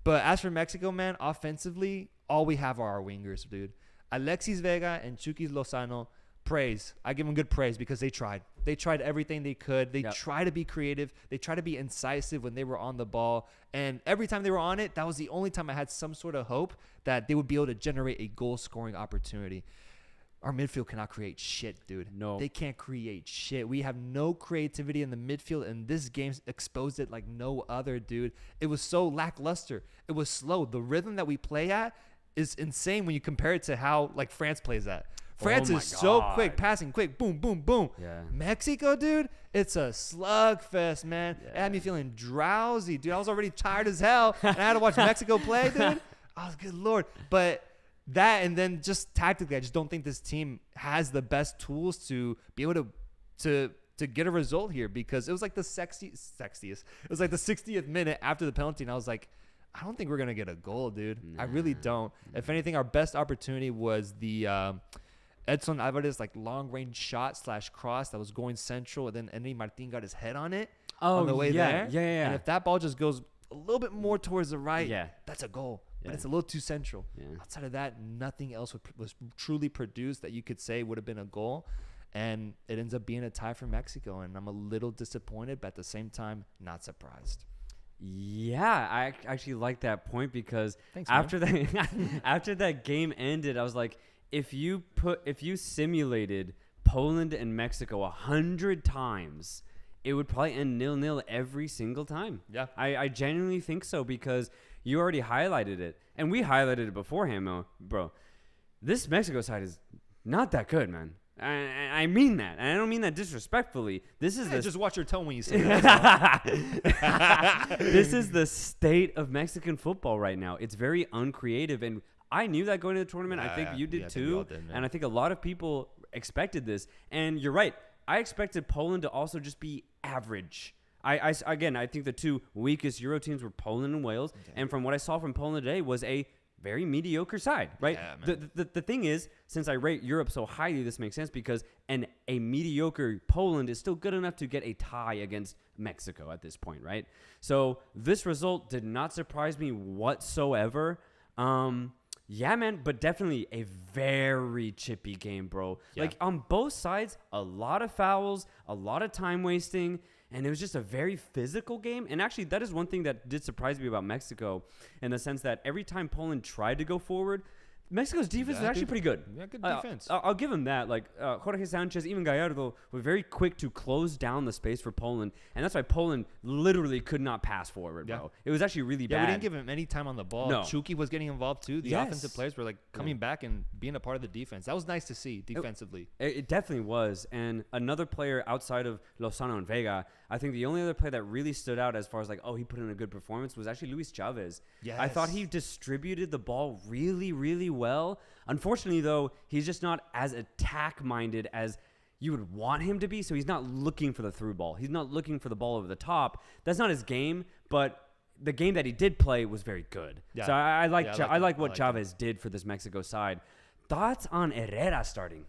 But as for Mexico, man, offensively, all we have are our wingers, dude. Alexis Vega and Chucky Lozano, praise. I give them good praise because they tried. They tried everything they could. They try to be creative. They try to be incisive when they were on the ball. And every time they were on it, that was the only time I had some sort of hope that they would be able to generate a goal-scoring opportunity. Our midfield cannot create shit, dude. No. They can't create shit. We have no creativity in the midfield, and this game exposed it like no other, dude. It was so lackluster. It was slow. The rhythm that we play at is insane when you compare it to how like France plays at. France is so quick, passing quick, boom, boom, boom. Yeah. Mexico, dude, it's a slugfest, man. Yeah. It had me feeling drowsy, dude. I was already tired as hell, and I had to watch Mexico play, dude. Oh, good Lord. But that, and then just tactically, I just don't think this team has the best tools to be able to get a result here, because it was like the sexiest. It was like the 60th minute after the penalty, and I was like, I don't think we're going to get a goal, dude. Nah. I really don't. If anything, our best opportunity was the Edson Alvarez like long range shot / cross that was going central, and then Henry Martin got his head on it on the way there. Yeah. And if that ball just goes a little bit more towards the right, that's a goal. But Yeah. it's a little too central. Yeah. Outside of that, nothing else was truly produced that you could say would have been a goal. And it ends up being a tie for Mexico. And I'm a little disappointed, but at the same time, not surprised. Yeah, I actually like that point because Thanks, after that game ended, I was like, if you simulated Poland and Mexico 100 times, it would probably end 0-0 every single time. Yeah. I genuinely think so, because you already highlighted it, and we highlighted it beforehand, bro. This Mexico side is not that good, man. I mean that, and I don't mean that disrespectfully. This is just watch your tone when you say that. This is the state of Mexican football right now. It's very uncreative, and I knew that going to the tournament. I think you did too, and I think a lot of people expected this. And you're right. I expected Poland to also just be average. Again, I think the two weakest Euro teams were Poland and Wales. Okay. And from what I saw from Poland today was a very mediocre side, right? Yeah, the thing is, since I rate Europe so highly, this makes sense because a mediocre Poland is still good enough to get a tie against Mexico at this point, right? So this result did not surprise me whatsoever. Yeah, man, but definitely a very chippy game, bro. Yeah. Like on both sides, a lot of fouls, a lot of time wasting. And it was just a very physical game. And actually, that is one thing that did surprise me about Mexico in the sense that every time Poland tried to go forward, Mexico's defense was actually pretty good. Yeah, good defense. I'll give them that. Like Jorge Sanchez, even Gallardo were very quick to close down the space for Poland. And that's why Poland literally could not pass forward, bro. It was actually really bad. Yeah, we didn't give him any time on the ball. No. Chucky was getting involved too. The offensive players were like coming back and being a part of the defense. That was nice to see defensively. It definitely was. And another player outside of Lozano and Vega, I think the only other player that really stood out as far as like, oh, he put in a good performance was actually Luis Chavez. Yes. I thought he distributed the ball really, really well. Unfortunately, though, he's just not as attack-minded as you would want him to be. So he's not looking for the through ball. He's not looking for the ball over the top. That's not his game, but the game that he did play was very good. Yeah. So I like what Chavez did for this Mexico side. Thoughts on Herrera starting?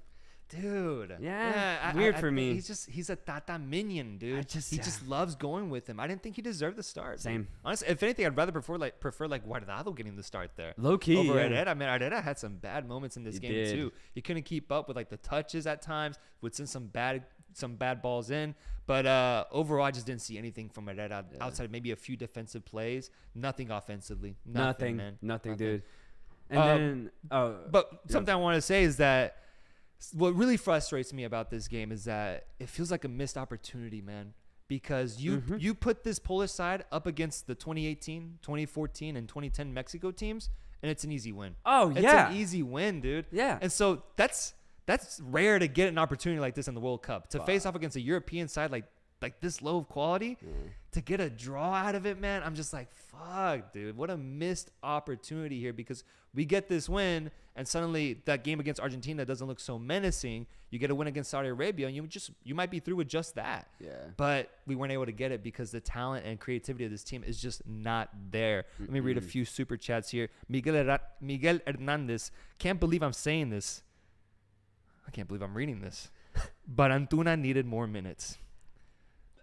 Dude. Yeah. Weird for me. He's a Tata minion, dude. He just loves going with him. I didn't think he deserved the start. Same. Honestly, if anything, I'd rather prefer Guardado getting the start there. Low key. Over Herrera. I mean, Herrera had some bad moments in this game too. He couldn't keep up with like the touches at times. Would send some bad balls in. But overall, I just didn't see anything from Herrera outside of maybe a few defensive plays. Nothing offensively. Nothing, man. Nothing, dude. And but something I want to say is that what really frustrates me about this game is that it feels like a missed opportunity, man. Because you put this Polish side up against the 2018, 2014, and 2010 Mexico teams, and it's an easy win. Oh, yeah. It's an easy win, dude. Yeah. And so that's rare to get an opportunity like this in the World Cup. To face off against a European side like this low of quality, to get a draw out of it, man, I'm just like, fuck, dude. What a missed opportunity here because we get this win and suddenly that game against Argentina doesn't look so menacing. You get a win against Saudi Arabia and you might be through with just that. Yeah. But we weren't able to get it because the talent and creativity of this team is just not there. Let me read a few super chats here. Miguel Hernandez, can't believe I'm saying this. I can't believe I'm reading this. But Antuna needed more minutes.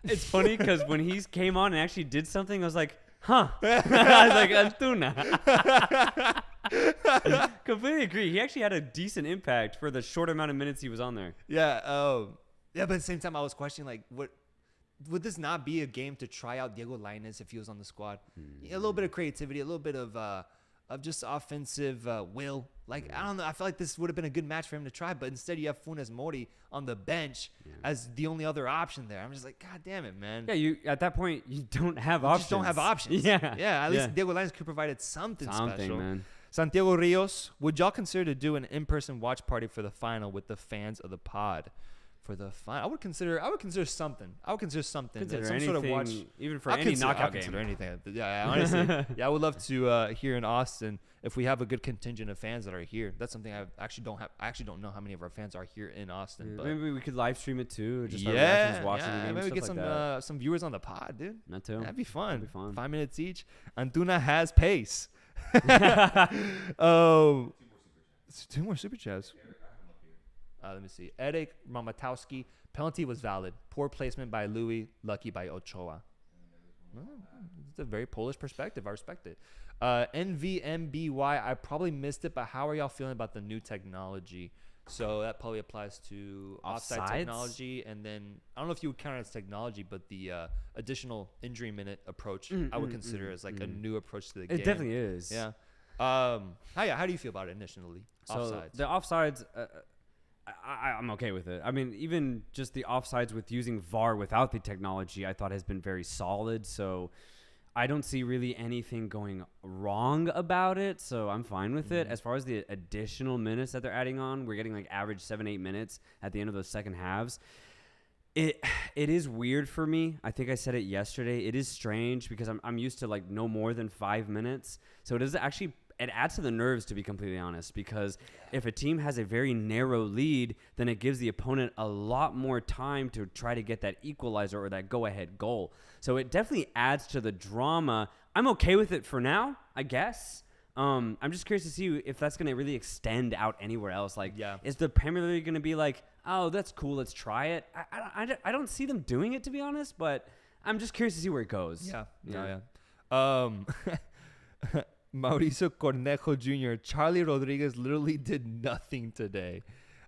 It's funny because when he came on and actually did something, I was like, huh. I was like, Antuna. Completely agree. He actually had a decent impact for the short amount of minutes he was on there. Yeah. But at the same time, I was questioning, like, would this not be a game to try out Diego Lainez if he was on the squad? A little bit of creativity, a little bit of just offensive will. Like, I don't know. I feel like this would have been a good match for him to try, but instead you have Funes Mori on the bench as the only other option there. I'm just like, God damn it, man. Yeah, you at that point, you don't have options. Just don't have options. Yeah. Yeah, at least Diego Lainez could have provided something special. Man. Santiago Rios, would y'all consider to do an in-person watch party for the final with the fans of the pod? For the final, I would consider something. Consider some anything, sort of watch, even for any knockout game. Consider anything. Yeah, honestly, I would love to here in Austin if we have a good contingent of fans that are here. That's something I actually don't have. I actually don't know how many of our fans are here in Austin. But maybe we could live stream it too. Just watching the game. Maybe we get some viewers on the pod, dude. That too. That'd be fun. 5 minutes each. Antuna has pace. Oh, 2 more super chats. Let me see. Eric Mamatowski. Penalty was valid. Poor placement by Louis. Lucky by Ochoa. It's a very Polish perspective. I respect it. NVMBY. I probably missed it, but how are y'all feeling about the new technology? So that probably applies to offside technology. And then I don't know if you would count it as technology, but the additional injury minute approach I would consider as like a new approach to the game. It definitely is. Yeah. How do you feel about it initially? So offsides. The offsides... I'm okay with it. I mean, even just the offsides with using VAR without the technology, I thought has been very solid. So I don't see really anything going wrong about it. So I'm fine with it. As far as the additional minutes that they're adding on, we're getting like average 7-8 minutes at the end of those second halves. It is weird for me. I think I said it yesterday. It is strange because I'm used to like no more than 5 minutes. So it is actually it adds to the nerves, to be completely honest, because if a team has a very narrow lead, then it gives the opponent a lot more time to try to get that equalizer or that go-ahead goal. So it definitely adds to the drama. I'm okay with it for now, I guess. I'm just curious to see if that's going to really extend out anywhere else. Like, is the Premier League going to be like, oh, that's cool, let's try it? I don't see them doing it, to be honest, but I'm just curious to see where it goes. Yeah. Mauricio Cornejo Jr., Charlie Rodriguez literally did nothing today.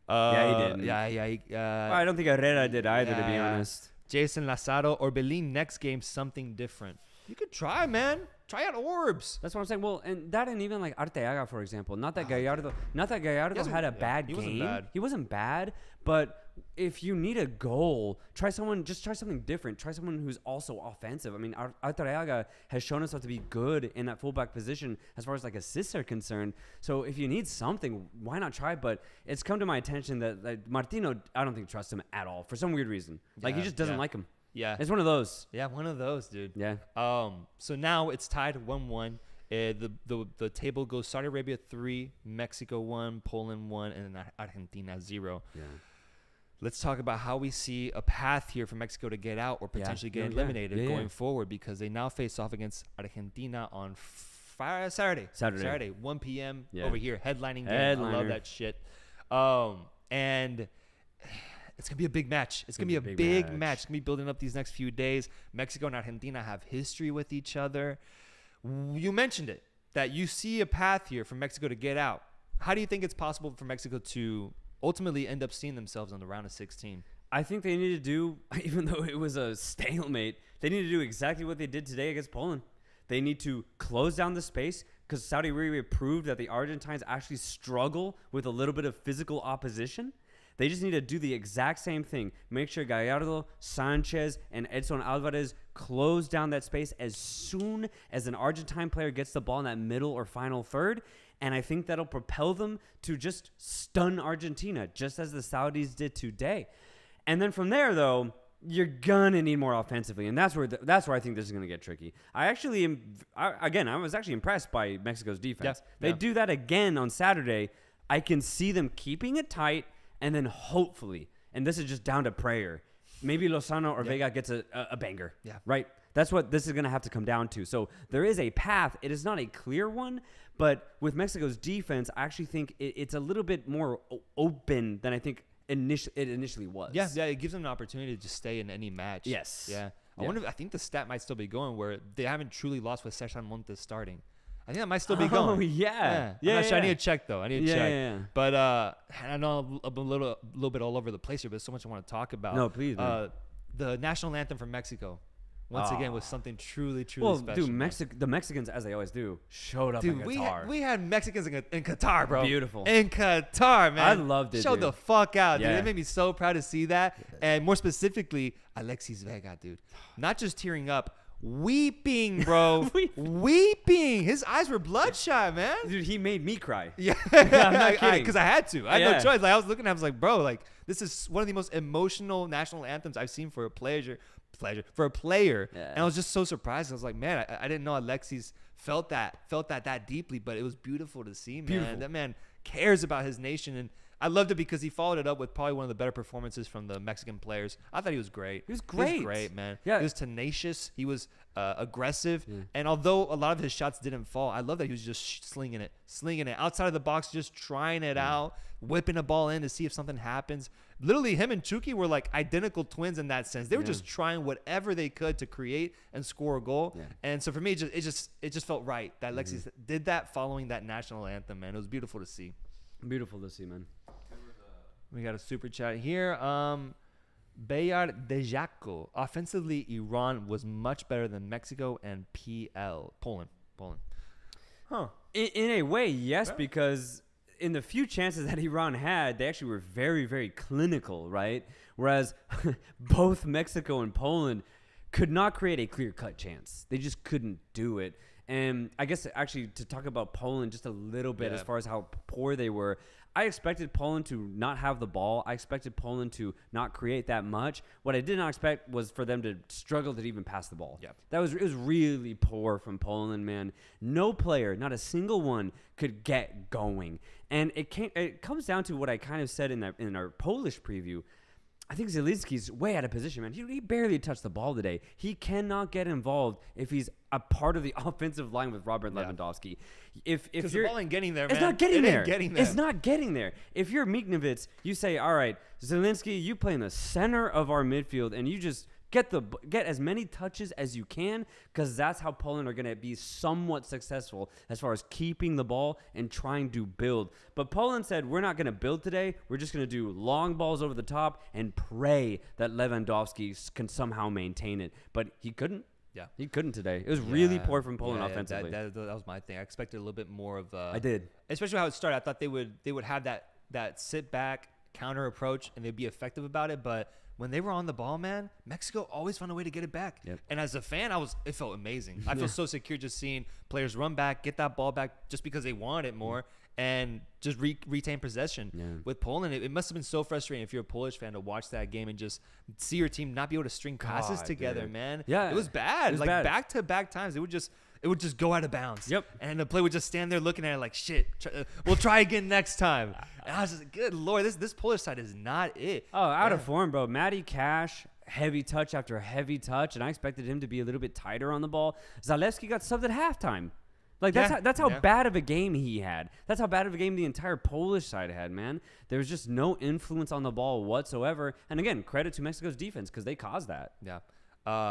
He didn't. I don't think Herrera did either, to be honest. Jason Lazaro, Orbelin, next game, something different. You could try, man. Try out Orbs. That's what I'm saying. Well, and even like Arteaga, for example. Not that Gallardo had a bad game. He wasn't bad, but if you need a goal, try something different. Try someone who's also offensive. I mean, Arteaga has shown himself to be good in that fullback position as far as like assists are concerned. So if you need something, why not try? But it's come to my attention that Martino, I don't think trusts him at all for some weird reason. Like he just doesn't like him. Yeah. It's one of those. Yeah, one of those, dude. Yeah. So now it's tied 1-1. The table goes Saudi Arabia 3, Mexico 1, Poland 1, and then Argentina 0. Yeah. Let's talk about how we see a path here for Mexico to get out or potentially get eliminated going forward, because they now face off against Argentina on Saturday, 1 p.m. over here, headlining game. I love that shit. And it's going to be a big match. It's going to be a big match. It's going to be building up these next few days. Mexico and Argentina have history with each other. You mentioned it, that you see a path here for Mexico to get out. How do you think it's possible for Mexico to ultimately end up seeing themselves on the round of 16? I think they need to do, even though it was a stalemate, they need to do exactly what they did today against Poland. They need to close down the space, because Saudi Arabia proved that the Argentines actually struggle with a little bit of physical opposition. They just need to do the exact same thing. Make sure Gallardo, Sanchez, and Edson Alvarez close down that space as soon as an Argentine player gets the ball in that middle or final third. And I think that'll propel them to just stun Argentina, just as the Saudis did today. And then from there, though, you're going to need more offensively. And that's where I think this is going to get tricky. I was actually impressed by Mexico's defense. They do that again on Saturday. I can see them keeping it tight. And then hopefully, and this is just down to prayer, maybe Lozano or Vega gets a banger. Yeah. Right? That's what this is going to have to come down to. So there is a path. It is not a clear one, but with Mexico's defense, I actually think it's a little bit more open than I think it initially was. Yeah, it gives them an opportunity to just stay in any match. Yes. Yeah. I think the stat might still be going where they haven't truly lost with Cesar Montes starting. I think that might still be going. Oh, yeah. I'm not sure. I need to check, though. Yeah. But I know I'm a little bit all over the place here, but there's so much I want to talk about. No, please, man. The national anthem from Mexico, once again, was something truly special. Dude, the Mexicans, as they always do, showed up in Qatar. We had Mexicans in Qatar, bro. Beautiful. In Qatar, man. I loved it, Showed the fuck out, dude. Yeah. It made me so proud to see that. And more specifically, Alexis Vega, dude. Not just tearing up, weeping, bro. Weeping. His eyes were bloodshot, man. Dude, he made me cry. Yeah. I'm not kidding. Because I had to. I had no choice. Like, I was looking at him, I was like, bro, like, this is one of the most emotional national anthems I've seen for a player. Yeah. And I was just so surprised. I was like, man, I didn't know Alexis felt that deeply, but it was beautiful to see, man. Beautiful. That man cares about his nation, and I loved it because he followed it up with probably one of the better performances from the Mexican players. I thought he was great. He was great. Man. Yeah. He was tenacious. He was aggressive. Yeah. And although a lot of his shots didn't fall, I love that he was just slinging it outside of the box, just trying it out, whipping a ball in to see if something happens. Literally, him and Chucky were like identical twins in that sense. They were just trying whatever they could to create and score a goal. Yeah. And so for me, it just felt right that Alexis did that following that national anthem, man. It was beautiful to see. Beautiful to see, man. We got a super chat here. Bayard Dejaco. Offensively, Iran was much better than Mexico and Poland. Huh. In a way, yes, because in the few chances that Iran had, they actually were very, very clinical, right? Whereas both Mexico and Poland could not create a clear-cut chance. They just couldn't do it. And I guess actually to talk about Poland just a little bit as far as how poor they were, I expected Poland to not have the ball. I expected Poland to not create that much. What I did not expect was for them to struggle to even pass the ball. Yep. It was really poor from Poland, man. No player, not a single one, could get going. And it comes down to what I kind of said in our Polish preview. I think Zielinski's way out of position, man. He barely touched the ball today. He cannot get involved if he's a part of the offensive line with Robert Lewandowski. If the ball ain't getting there, man. It's not getting there. Ain't getting there. It's not getting there. If you're Miknevitz, you say, all right, Zielinski, you play in the center of our midfield, and you just get as many touches as you can, because that's how Poland are going to be somewhat successful as far as keeping the ball and trying to build. But Poland said, we're not going to build today. We're just going to do long balls over the top and pray that Lewandowski can somehow maintain it. But he couldn't. Yeah, he couldn't today. It was really poor from Poland offensively. That was my thing. I expected a little bit more of. I did, especially how it started. I thought they would have that sit back counter approach and they'd be effective about it. But when they were on the ball, man, Mexico always found a way to get it back. Yep. And as a fan, it felt amazing. I feel so secure just seeing players run back, get that ball back just because they want it more, and just retain possession. Yeah. With Poland, it must have been so frustrating if you're a Polish fan to watch that game and just see your team not be able to string passes together, dude. man. Yeah. It was bad. It was like bad. back-to-back times, it would just go out of bounds. Yep. And the player would just stand there looking at it like, shit, we'll try again next time. And I was just like, good Lord, this Polish side is not it. Oh, out of form, bro. Matty Cash, heavy touch after heavy touch, and I expected him to be a little bit tighter on the ball. Zalewski got subbed at halftime. Like, that's how bad of a game he had. That's how bad of a game the entire Polish side had, man. There was just no influence on the ball whatsoever. And again, credit to Mexico's defense because they caused that. Yeah.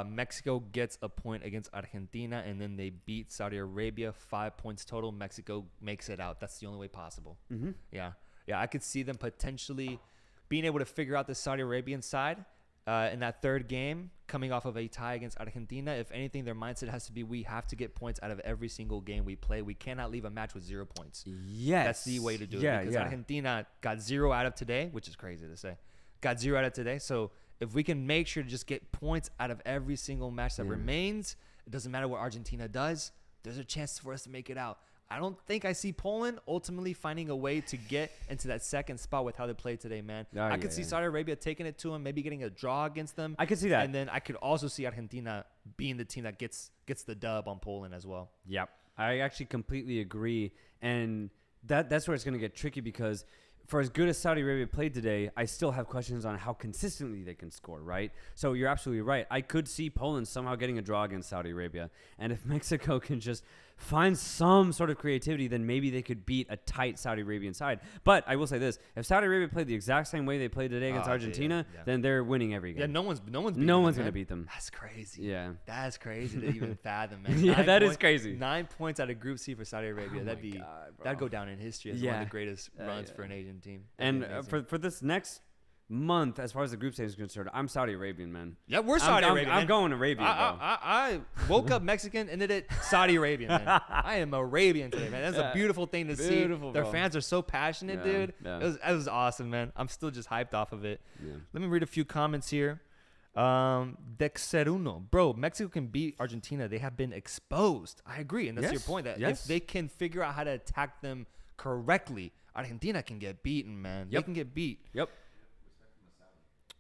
Mexico gets a point against Argentina, and then they beat Saudi Arabia, 5 points total. Mexico makes it out. That's the only way possible. Mm-hmm. Yeah. I could see them potentially being able to figure out the Saudi Arabian side in that third game, coming off of a tie against Argentina. If anything, their mindset has to be, we have to get points out of every single game we play. We cannot leave a match with 0 points. Yes. That's the way to do it. Because Argentina got 0 out of today, which is crazy to say. Got 0 out of today. So if we can make sure to just get points out of every single match that remains, it doesn't matter what Argentina does, there's a chance for us to make it out. I don't think I see Poland ultimately finding a way to get into that second spot with how they played today, man. I could see Saudi Arabia taking it to them, maybe getting a draw against them. I could see that. And then I could also see Argentina being the team that gets the dub on Poland as well. Yep. I actually completely agree. And that's where it's going to get tricky because for as good as Saudi Arabia played today, I still have questions on how consistently they can score, right? So you're absolutely right. I could see Poland somehow getting a draw against Saudi Arabia. And if Mexico can just find some sort of creativity, then maybe they could beat a tight Saudi Arabian side. But I will say this. If Saudi Arabia played the exact same way they played today against Argentina, then they're winning every game. Yeah, no one's going to beat them. That's crazy. Yeah. That's crazy to even fathom, man. Yeah, that is crazy. 9 points out of Group C for Saudi Arabia. That'd go down in history as one of the greatest runs for an Asian team. And for this next month, as far as the group stage is concerned, I'm Saudi Arabian, man. Yeah, we're Saudi Arabian. I'm going Arabian, bro. I woke up Mexican, ended it Saudi Arabian, man. I am Arabian today, man. That's a beautiful thing to see. Their fans are so passionate, dude. Yeah. It was awesome, man. I'm still just hyped off of it. Yeah. Let me read a few comments here. Dexeruno. Bro, Mexico can beat Argentina. They have been exposed. I agree, and that's your point. That if they can figure out how to attack them correctly, Argentina can get beaten, man. They can get beat. Yep.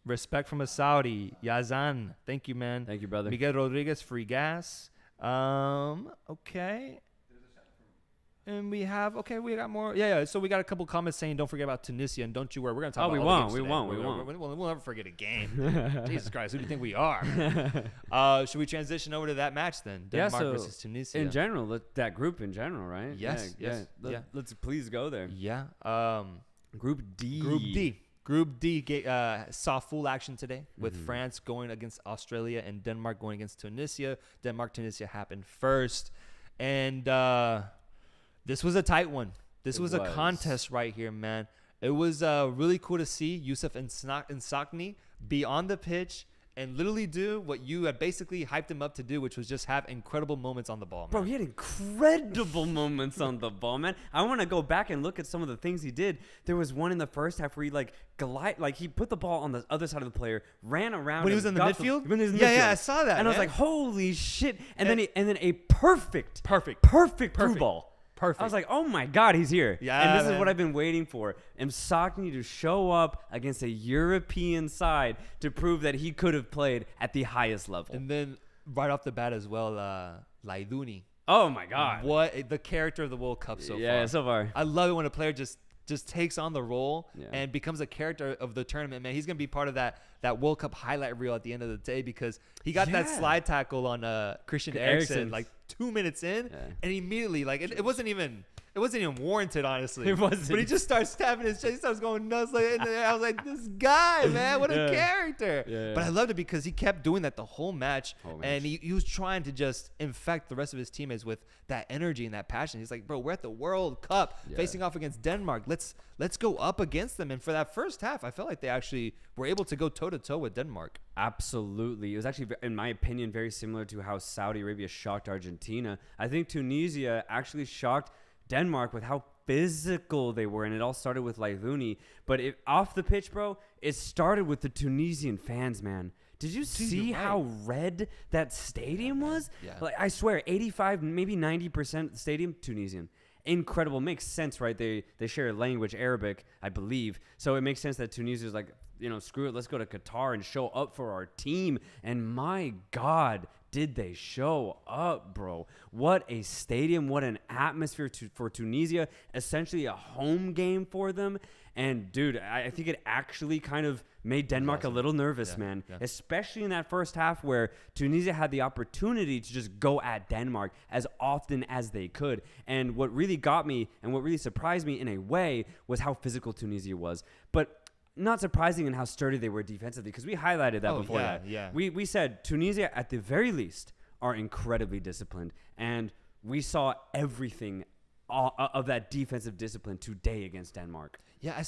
Respect from a Saudi. Yazan. Thank you, man. Thank you, brother. Miguel Rodriguez, free gas. Okay. And we got more. Yeah. So we got a couple comments saying, don't forget about Tunisia and don't you worry. We're going to talk about we won't. We'll never forget a game. Jesus Christ. Who do you think we are? Should we transition over to that match then? Denmark versus Tunisia. In general, that group in general, right? Yes. Let's please go there. Yeah. Group D. Group D saw full action today with France going against Australia and Denmark going against Tunisia. Denmark-Tunisia happened first. And this was a tight one. This was a contest right here, man. It was really cool to see Yusuf Nsakni be on the pitch and literally do what you had basically hyped him up to do, which was just have incredible moments on the ball, man. Bro, he had incredible moments on the ball, man. I want to go back and look at some of the things he did. There was one in the first half where he he put the ball on the other side of the player, ran around. When he was in the midfield? When he was in the midfield. Yeah, I saw that. And I was like, holy shit. And then a perfect through ball. Perfect. I was like, oh my God, he's here. Yeah, And this man. is what I've been waiting for. Msakni to show up against a European side to prove that he could have played at the highest level. And then right off the bat as well, Laiduni. Oh my God. What the character of the World Cup so far. Yeah, so far. I love it when a player just takes on the role Yeah. and becomes a character of the tournament, man. He's going to be part of that World Cup highlight reel at the end of the day because he got that slide tackle on Christian Eriksen like 2 minutes in, and immediately, like, it wasn't even warranted, honestly. It wasn't. But he just starts tapping his chest. He starts going nuts. And I was like, this guy, man, what a character. Yeah. But I loved it because he kept doing that the whole match. And he was trying to just infect the rest of his teammates with that energy and that passion. He's like, bro, we're at the World Cup facing off against Denmark. Let's go up against them. And for that first half, I felt like they actually were able to go toe-to-toe with Denmark. Absolutely. It was actually, in my opinion, very similar to how Saudi Arabia shocked Argentina. I think Tunisia actually shocked Denmark with how physical they were, and it all started with Laiduni. But off the pitch, bro, it started with the Tunisian fans, man. Did you see how red that stadium was? Yeah. Like, I swear, 85, maybe 90% of the stadium, Tunisian. Incredible. Makes sense, right? They share a language, Arabic, I believe. So it makes sense that Tunisia is like, screw it, let's go to Qatar and show up for our team. And my God, did they show up, bro. What a stadium, what an atmosphere for Tunisia. Essentially a home game for them. And, dude, I think it actually kind of made Denmark a little nervous, man. Yeah. Especially in that first half where Tunisia had the opportunity to just go at Denmark as often as they could. And what really got me and what really surprised me in a way was how physical Tunisia was. But not surprising in how sturdy they were defensively, because we highlighted that before that. Yeah. We said Tunisia, at the very least, are incredibly disciplined. And we saw everything of that defensive discipline today against Denmark. Yeah,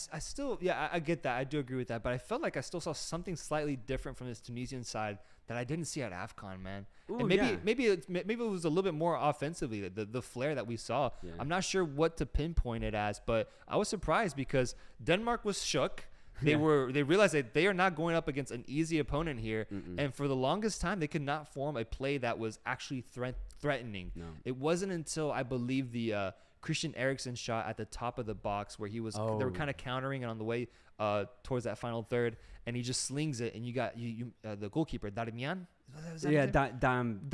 I get that. I do agree with that. But I felt like I still saw something slightly different from this Tunisian side that I didn't see at AFCON, man. Ooh, and maybe it was a little bit more offensively, the flair that we saw. Yeah. I'm not sure what to pinpoint it as, but I was surprised because Denmark was shook. They realized that they are not going up against an easy opponent here. And for the longest time, they could not form a play that was actually threatening. No. It wasn't until, I believe, the Christian Eriksen shot at the top of the box where they were kind of countering and on the way towards that final third, and he just slings it, and you got the goalkeeper, Darmian.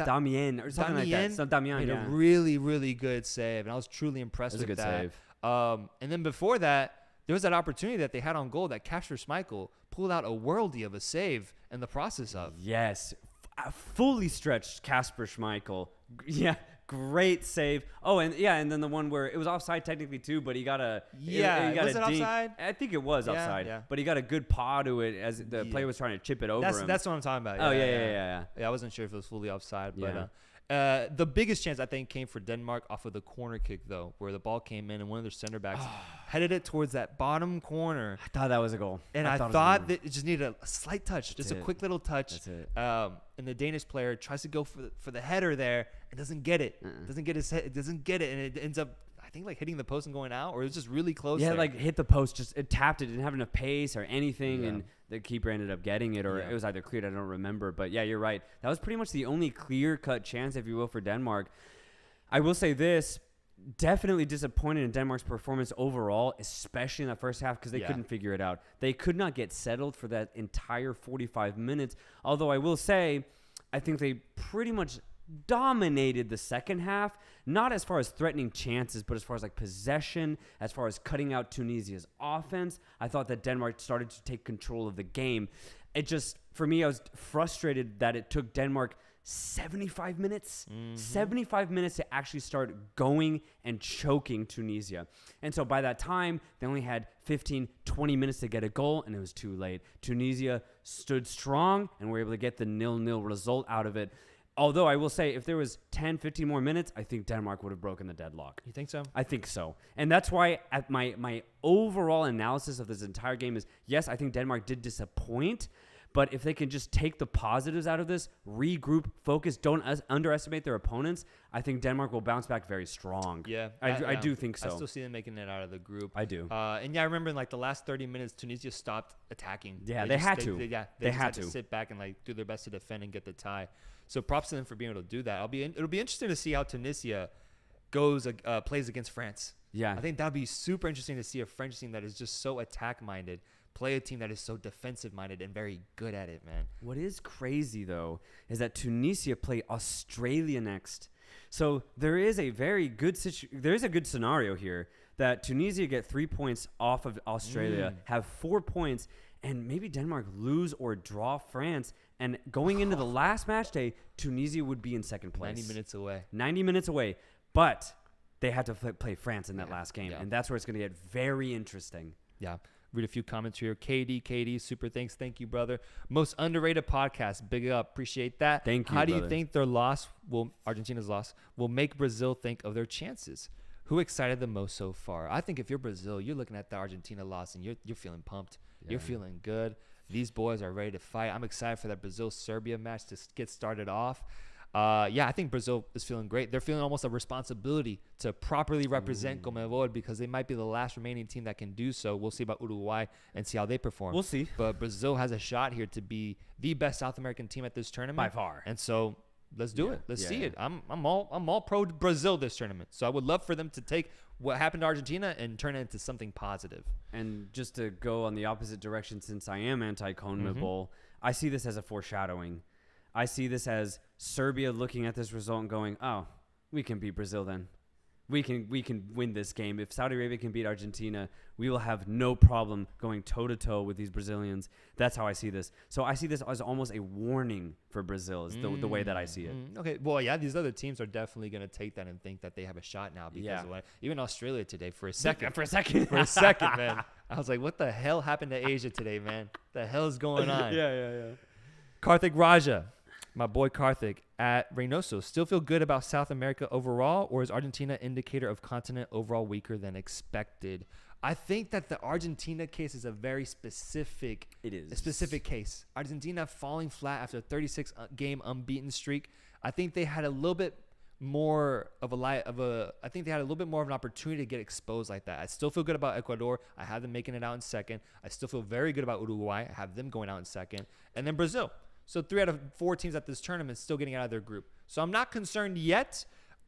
Damien or something like that. So Damian made a really, really good save, and I was truly impressed with that. It was a good save. And then before that, there was that opportunity that they had on goal that Kasper Schmeichel pulled out a worldie of a save in the process of. Yes. Fully stretched Kasper Schmeichel. Yeah. Great save. Oh, and then the one where it was offside technically too, but he got a he got was it dink. Offside? I think it was offside. Yeah. But he got a good paw to it as the player was trying to chip it over him. That's what I'm talking about. Yeah. I wasn't sure if it was fully offside, but the biggest chance I think came for Denmark off of the corner kick though, where the ball came in and one of their center backs headed it towards that bottom corner. I thought that was a goal. And I thought that it just needed a slight touch, just a quick little touch. That's it. And the Danish player tries to go for the header there and doesn't get it. Doesn't get his head. It doesn't get it, and it ends up, I think, like hitting the post and going out, or it was just really close. Yeah, like hit the post, just it tapped it, didn't have enough pace or anything, and the keeper ended up getting it, or it was either cleared. I don't remember, but yeah, you're right. That was pretty much the only clear-cut chance, if you will, for Denmark. I will say this. Definitely disappointed in Denmark's performance overall, especially in that first half, because they couldn't figure it out. They could not get settled for that entire 45 minutes. Although I will say, I think they pretty much dominated the second half, not as far as threatening chances, but as far as like possession, as far as cutting out Tunisia's offense. I thought that Denmark started to take control of the game. It just, for me, I was frustrated that it took Denmark 75 minutes, 75 minutes to actually start going and choking Tunisia. And so by that time, they only had 15, 20 minutes to get a goal, and it was too late. Tunisia stood strong and were able to get the 0-0 result out of it. Although I will say, if there was 10, 15 more minutes, I think Denmark would have broken the deadlock. You think so? I think so. And that's why at my overall analysis of this entire game is, yes, I think Denmark did disappoint. But if they can just take the positives out of this, regroup, focus, don't underestimate their opponents, I think Denmark will bounce back very strong. Yeah. I do think so. I still see them making it out of the group. I do. And I remember in like the last 30 minutes, Tunisia stopped attacking. Yeah, they had to. They had to sit back and like do their best to defend and get the tie. So props to them for being able to do that. It'll be interesting to see how Tunisia plays against France. Yeah. I think that'd be super interesting to see a French team that is just so attack-minded play a team that is so defensive-minded and very good at it, man. What is crazy, though, is that Tunisia play Australia next. So there is a very good good scenario here that Tunisia get 3 points off of Australia, have 4 points, and maybe Denmark lose or draw France. And going into the last match day, Tunisia would be in second place. 90 minutes away. 90 minutes away. But they had to play France in that last game. Yeah. And that's where it's going to get very interesting. Yeah. Read a few comments here. KD, super thanks. Thank you, brother. Most underrated podcast. Big up. Appreciate that. Thank you, How do brother. you think their loss Argentina's loss will make Brazil think of their chances? Who excited the most so far? I think if you're Brazil, you're looking at the Argentina loss and you're feeling pumped. Yeah. You're feeling good. These boys are ready to fight. I'm excited for that Brazil-Serbia match to get started off. I think Brazil is feeling great. They're feeling almost a responsibility to properly represent Conmebol because they might be the last remaining team that can do so. We'll see about Uruguay and see how they perform. We'll see. But Brazil has a shot here to be the best South American team at this tournament. By far. And so let's do it. Let's see it. I'm all pro Brazil this tournament. So I would love for them to take what happened to Argentina and turn it into something positive. And just to go on the opposite direction, since I am anti-CONMEBOL, I see this as a foreshadowing. I see this as Serbia looking at this result and going, "Oh, we can beat Brazil then. We can win this game. If Saudi Arabia can beat Argentina, we will have no problem going toe-to-toe with these Brazilians." That's how I see this. So I see this as almost a warning for Brazil is the way that I see it. Okay. Well, yeah, these other teams are definitely going to take that and think that they have a shot now because of even Australia today for a second, man. I was like, what the hell happened to Asia today, man? The hell is going on? Yeah. Karthik Raja. My boy Karthik at Reynoso. Still feel good about South America overall, or is Argentina indicator of continent overall weaker than expected? I think that the Argentina case is a very specific. It is a specific case. Argentina falling flat after a 36-game unbeaten streak. I think they had a little bit more of I think they had a little bit more of an opportunity to get exposed like that. I still feel good about Ecuador. I have them making it out in second. I still feel very good about Uruguay. I have them going out in second, and then Brazil. So 3 out of 4 teams at this tournament still getting out of their group. So I'm not concerned yet.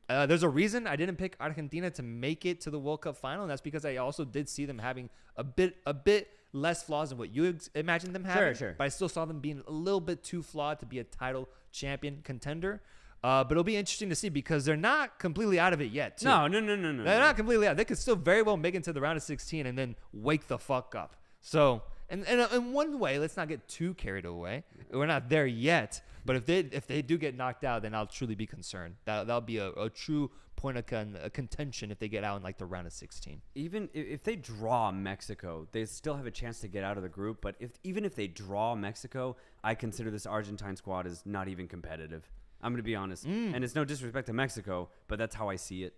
There's a reason I didn't pick Argentina to make it to the World Cup final, and that's because I also did see them having a bit less flaws than what you imagined them having. Sure. But I still saw them being a little bit too flawed to be a title champion contender. But it'll be interesting to see because they're not completely out of it yet, too. No. They're not completely out. They could still very well make it to the round of 16 and then wake the fuck up. So... And in one way, let's not get too carried away. We're not there yet, but if they do get knocked out, then I'll truly be concerned. That'll be a true point of contention if they get out in like the round of 16. Even if they draw Mexico, they still have a chance to get out of the group. But even if they draw Mexico, I consider this Argentine squad as not even competitive. I'm going to be honest. And it's no disrespect to Mexico, but that's how I see it.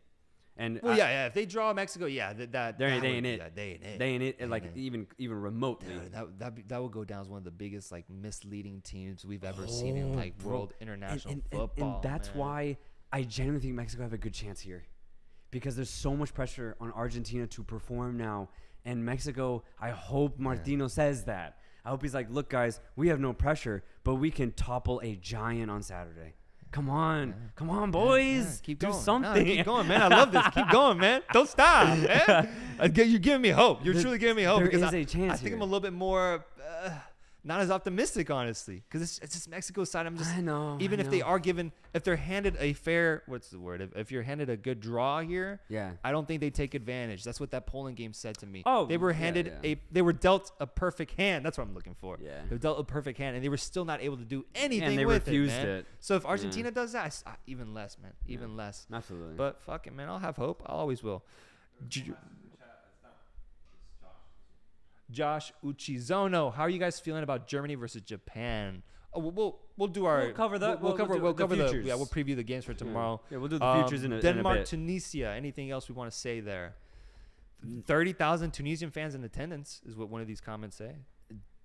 And if they draw Mexico, they ain't it. They ain't it. Like even remotely. That would go down as one of the biggest like misleading teams we've ever seen in like world international football. And that's why I genuinely think Mexico have a good chance here, because there's so much pressure on Argentina to perform now, and Mexico. I hope Martino says that. I hope he's like, look, guys, we have no pressure, but we can topple a giant on Saturday. Come on, boys. Keep do going. something. Keep going, man. I love this. Keep going, man. Don't stop, man. You're giving me hope. You're truly giving me hope. There because is a chance I think here. I'm a little bit more not as optimistic, honestly, because it's just Mexico's side. I know. Even if they are given, if they're handed a fair, what's the word? If you're handed a good draw here, I don't think they take advantage. That's what that Poland game said to me. Oh, they were handed they were dealt a perfect hand. That's what I'm looking for. Yeah. They were dealt a perfect hand, and they were still not able to do anything and they with refused it, man. it. So if Argentina does that, even less, man. Even less. Absolutely. But fuck it, man. I'll have hope. I always will. Josh Uchizono, how are you guys feeling about Germany versus Japan? Oh, we'll do our we'll cover that. We'll cover the futures. we'll preview the games for tomorrow. Yeah, we'll do the futures in a Denmark, bit. Tunisia. Anything else we want to say there? 30,000 Tunisian fans in attendance is what one of these comments say.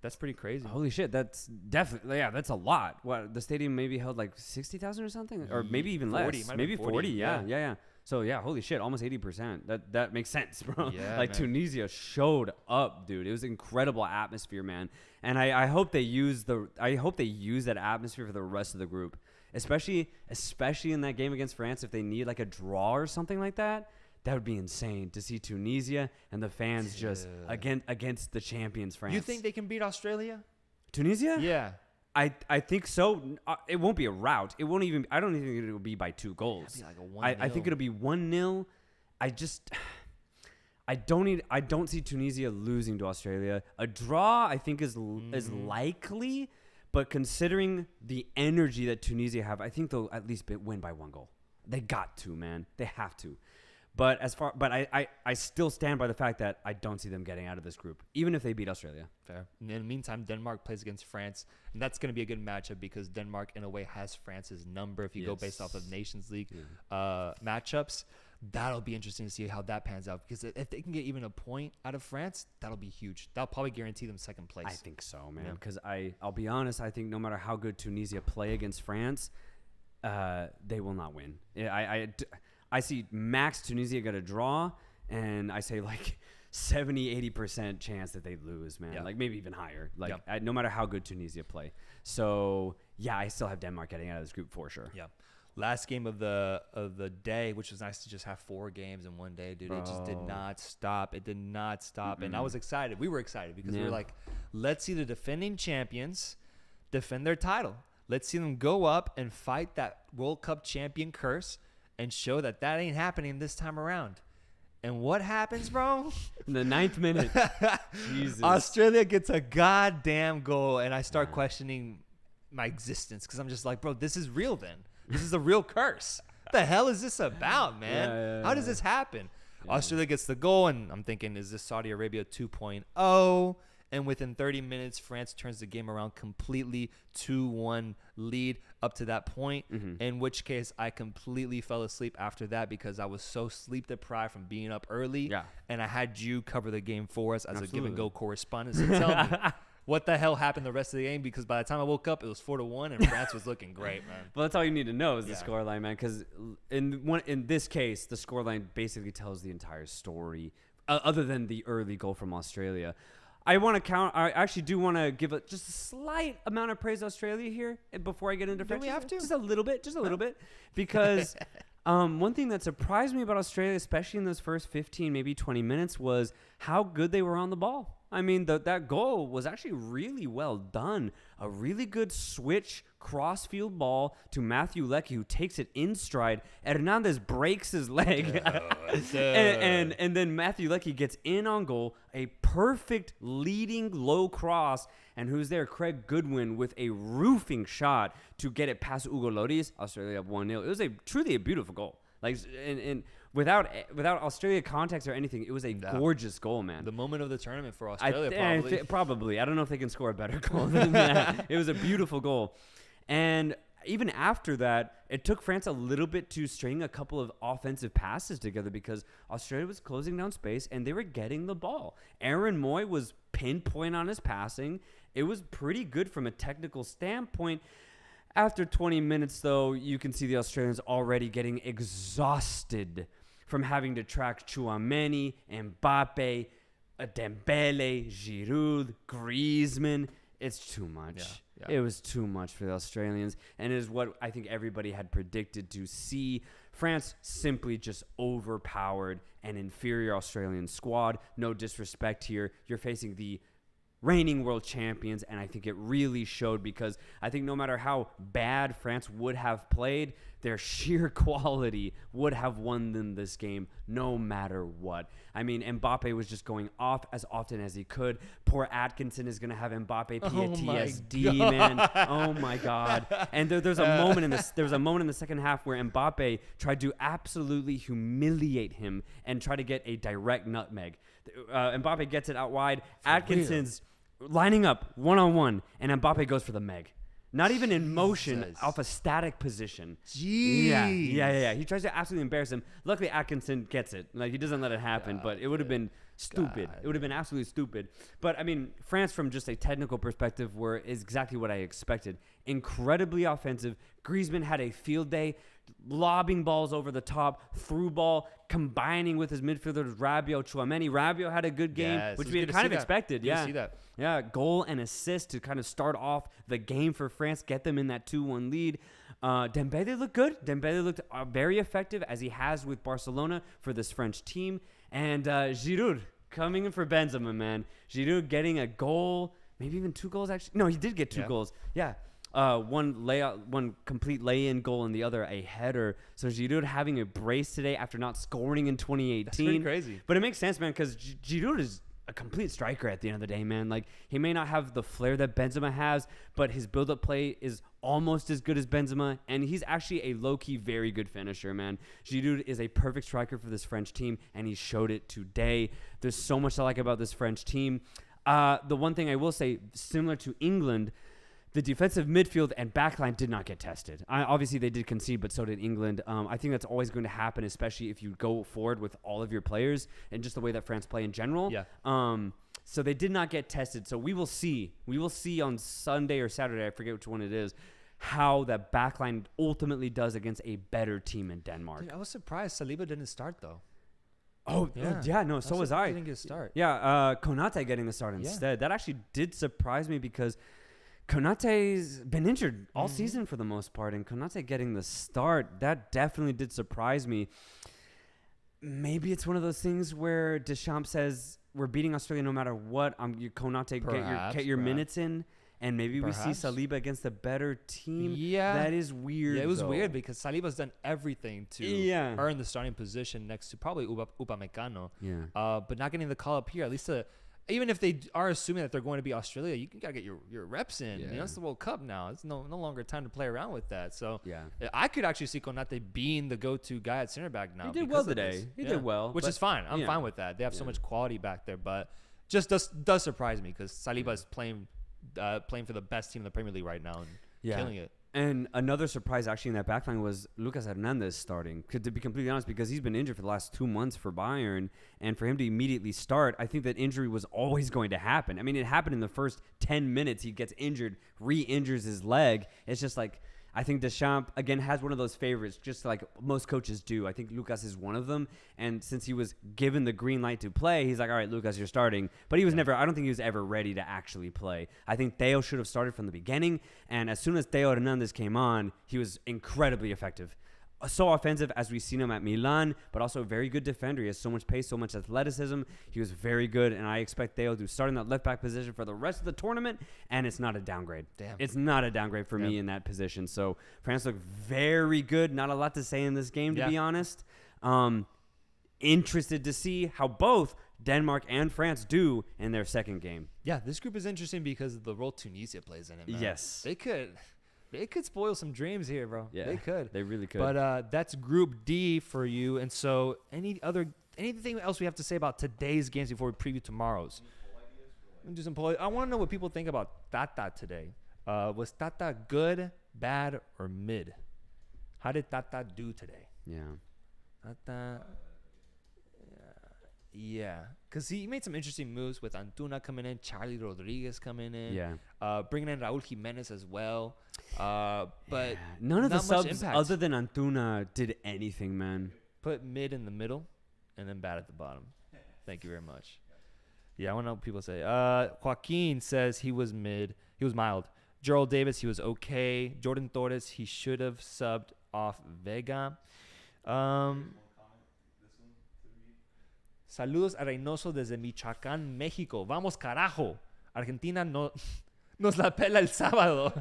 That's pretty crazy. Holy shit, that's definitely that's a lot. What, the stadium maybe held like 60,000 or something, or maybe even 40, less. Maybe 40. Yeah. So holy shit, almost 80%. That makes sense, bro. Yeah, like man. Tunisia showed up, dude. It was incredible atmosphere, man. And I hope they use that atmosphere for the rest of the group. especially in that game against France. If they need like a draw or something like that, that would be insane to see Tunisia and the fans just against the champions France. You think they can beat Australia? Tunisia? Yeah. I think so. It won't be a rout. It won't even. I don't even think it'll be by 2 goals. Like a 1-0. I think it'll be 1-0. I don't see Tunisia losing to Australia. A draw, I think, is likely, but considering the energy that Tunisia have, I think they'll at least win by 1 goal. They got to, man. They have to. But I still stand by the fact that I don't see them getting out of this group, even if they beat Australia. Fair. And in the meantime, Denmark plays against France, and that's going to be a good matchup because Denmark, in a way, has France's number if you go based off of Nations League matchups. That'll be interesting to see how that pans out because if they can get even a point out of France, that'll be huge. That'll probably guarantee them second place. I think so, man, because I'll be honest, I think no matter how good Tunisia play against France, they will not win. I see max Tunisia get a draw, and I say like 70-80% chance that they lose, man. Like maybe even higher. Like no matter how good Tunisia play. So yeah, I still have Denmark getting out of this group for sure. Yeah. Last game of the day, which was nice to just have 4 games in one day, dude. It just did not stop. It did not stop. And I was excited. We were excited because we were like, let's see the defending champions defend their title. Let's see them go up and fight that World Cup champion curse and show that ain't happening this time around. And what happens, bro? In the 9th minute. Jesus. Australia gets a goddamn goal, and I start questioning my existence because I'm just like, bro, this is real then. This is a real curse. What the hell is this about, man? How does this happen? Australia gets the goal, and I'm thinking, is this Saudi Arabia 2.0? And within 30 minutes, France turns the game around completely, 2-1 lead up to that point, in which case I completely fell asleep after that because I was so sleep deprived from being up early. Yeah. And I had you cover the game for us as a Give and Go correspondent. So tell me, what the hell happened the rest of the game? Because by the time I woke up, it was 4-1, and France was looking great, man. Well, that's all you need to know is the scoreline, man. Because in this case, the scoreline basically tells the entire story, other than the early goal from Australia. I actually do want to give just a slight amount of praise to Australia here before I get into French. Do we have to? Just a little bit, because one thing that surprised me about Australia, especially in those first 15, maybe 20 minutes, was how good they were on the ball. I mean, that goal was actually really well done. A really good switch cross-field ball to Matthew Leckie, who takes it in stride. Hernandez breaks his leg. and then Matthew Leckie gets in on goal. A perfect leading low cross. And who's there? Craig Goodwin with a roofing shot to get it past Hugo Lloris. Australia up 1-0. It was truly a beautiful goal. Like, and without Australia context or anything, it was a gorgeous goal, man. The moment of the tournament for Australia, probably. I don't know if they can score a better goal than that. It was a beautiful goal. And even after that, it took France a little bit to string a couple of offensive passes together because Australia was closing down space and they were getting the ball. Aaron Moy was pinpoint on his passing. It was pretty good from a technical standpoint. After 20 minutes, though, you can see the Australians already getting exhausted from having to track Tchouaméni, Mbappe, Dembele, Giroud, Griezmann. It's too much. It was too much for the Australians, and it is what I think everybody had predicted to see. France simply just overpowered an inferior Australian squad. No disrespect here. You're facing the reigning world champions, and I think it really showed because I think no matter how bad France would have played, their sheer quality would have won them this game no matter what. I mean, Mbappe was just going off as often as he could. Poor Atkinson is going to have Mbappe PTSD, man. Oh my God. And there's a moment in the second half where Mbappe tried to absolutely humiliate him and try to get a direct nutmeg. Mbappe gets it out wide. Atkinson's lining up one-on-one, and Mbappe goes for the meg. Not even in motion, off a static position. Jeez. Yeah. He tries to absolutely embarrass him. Luckily, Atkinson gets it. Like, he doesn't let it happen, but it would have been stupid. It would have been absolutely stupid. But, I mean, France, from just a technical perspective, is exactly what I expected. Incredibly offensive. Griezmann had a field day, lobbing balls over the top, through ball, combining with his midfielders, Rabiot, Tchouaméni. Rabiot had a good game, which we had kind of expected. See that. Yeah, goal and assist to kind of start off the game for France, get them in that 2-1 lead. Dembele looked good. Dembele looked very effective, as he has with Barcelona for this French team. And Giroud coming in for Benzema, man. Giroud getting a goal, maybe even 2 goals, actually. No, he did get 2 goals. Yeah. One complete lay-in goal and the other a header. So Giroud having a brace today after not scoring in 2018. That's pretty crazy. But it makes sense, man, because Giroud is a complete striker at the end of the day, man. Like, he may not have the flair that Benzema has, but his build-up play is almost as good as Benzema, and he's actually a low-key very good finisher, man. Giroud is a perfect striker for this French team, and he showed it today. There's so much I like about this French team. The one thing I will say, similar to England, the defensive midfield and backline did not get tested. Obviously, they did concede, but so did England. I think that's always going to happen, especially if you go forward with all of your players and just the way that France play in general. Yeah. So they did not get tested. So we will see. We will see on Sunday or Saturday, I forget which one it is, how that backline ultimately does against a better team in Denmark. Dude, I was surprised Saliba didn't start, though. Oh, yeah. No, so was I. He didn't get a start. Yeah, Konate getting the start instead. That actually did surprise me because Konate's been injured all season for the most part, and Konate getting the start, that definitely did surprise me. Maybe it's one of those things where Deschamps says, we're beating Australia no matter what. Konate, get your minutes in, and maybe we see Saliba against a better team. Yeah. That is weird. Yeah, it was weird because Saliba's done everything to earn the starting position next to probably Upamecano. Yeah. But not getting the call up here, at least even if they are assuming that they're going to be Australia, you gotta get your reps in. Yeah. You know, it's the World Cup now. It's no longer time to play around with that. So yeah, I could actually see Konate being the go-to guy at center back now. He did well today. He did well, which is fine. I'm fine with that. They have so much quality back there, but just does surprise me because Saliba is playing for the best team in the Premier League right now and killing it. And another surprise actually in that backline was Lucas Hernandez starting. To be completely honest, because he's been injured for the last 2 months for Bayern, and for him to immediately start, I think that injury was always going to happen. I mean, it happened in the first 10 minutes. He gets injured, re-injures his leg. It's just like, I think Deschamps, again, has one of those favorites, just like most coaches do. I think Lucas is one of them. And since he was given the green light to play, he's like, all right, Lucas, you're starting. But he was never, I don't think he was ever ready to actually play. I think Theo should have started from the beginning. And as soon as Theo Hernandez came on, he was incredibly effective. So offensive as we've seen him at Milan, but also a very good defender. He has so much pace, so much athleticism. He was very good, and I expect Theo to start in that left-back position for the rest of the tournament, and it's not a downgrade. Damn. It's not a downgrade for me in that position. So France looked very good. Not a lot to say in this game, to be honest. Interested to see how both Denmark and France do in their second game. Yeah, this group is interesting because of the role Tunisia plays in it, man. Yes. They could spoil some dreams here, bro. Yeah, they could. They really could. But that's Group D for you. And so anything else we have to say about today's games before we preview tomorrow's? Do some poll. I want to know what people think about Tata today. Was Tata good, bad, or mid? How did Tata do today? Yeah. Tata... Yeah, because he made some interesting moves with Antuna coming in, Charlie Rodriguez coming in, bringing in Raúl Jiménez as well. But none of the subs other than Antuna did anything, man. Put mid in the middle and then bad at the bottom. Thank you very much. Yeah, I want to know what people say. Joaquin says he was mid. He was mild. Gerald Davis, he was okay. Jordan Torres, he should have subbed off Vega. Saludos a Reynoso desde Michoacán, México. Vamos, carajo. Argentina nos la pela el sábado.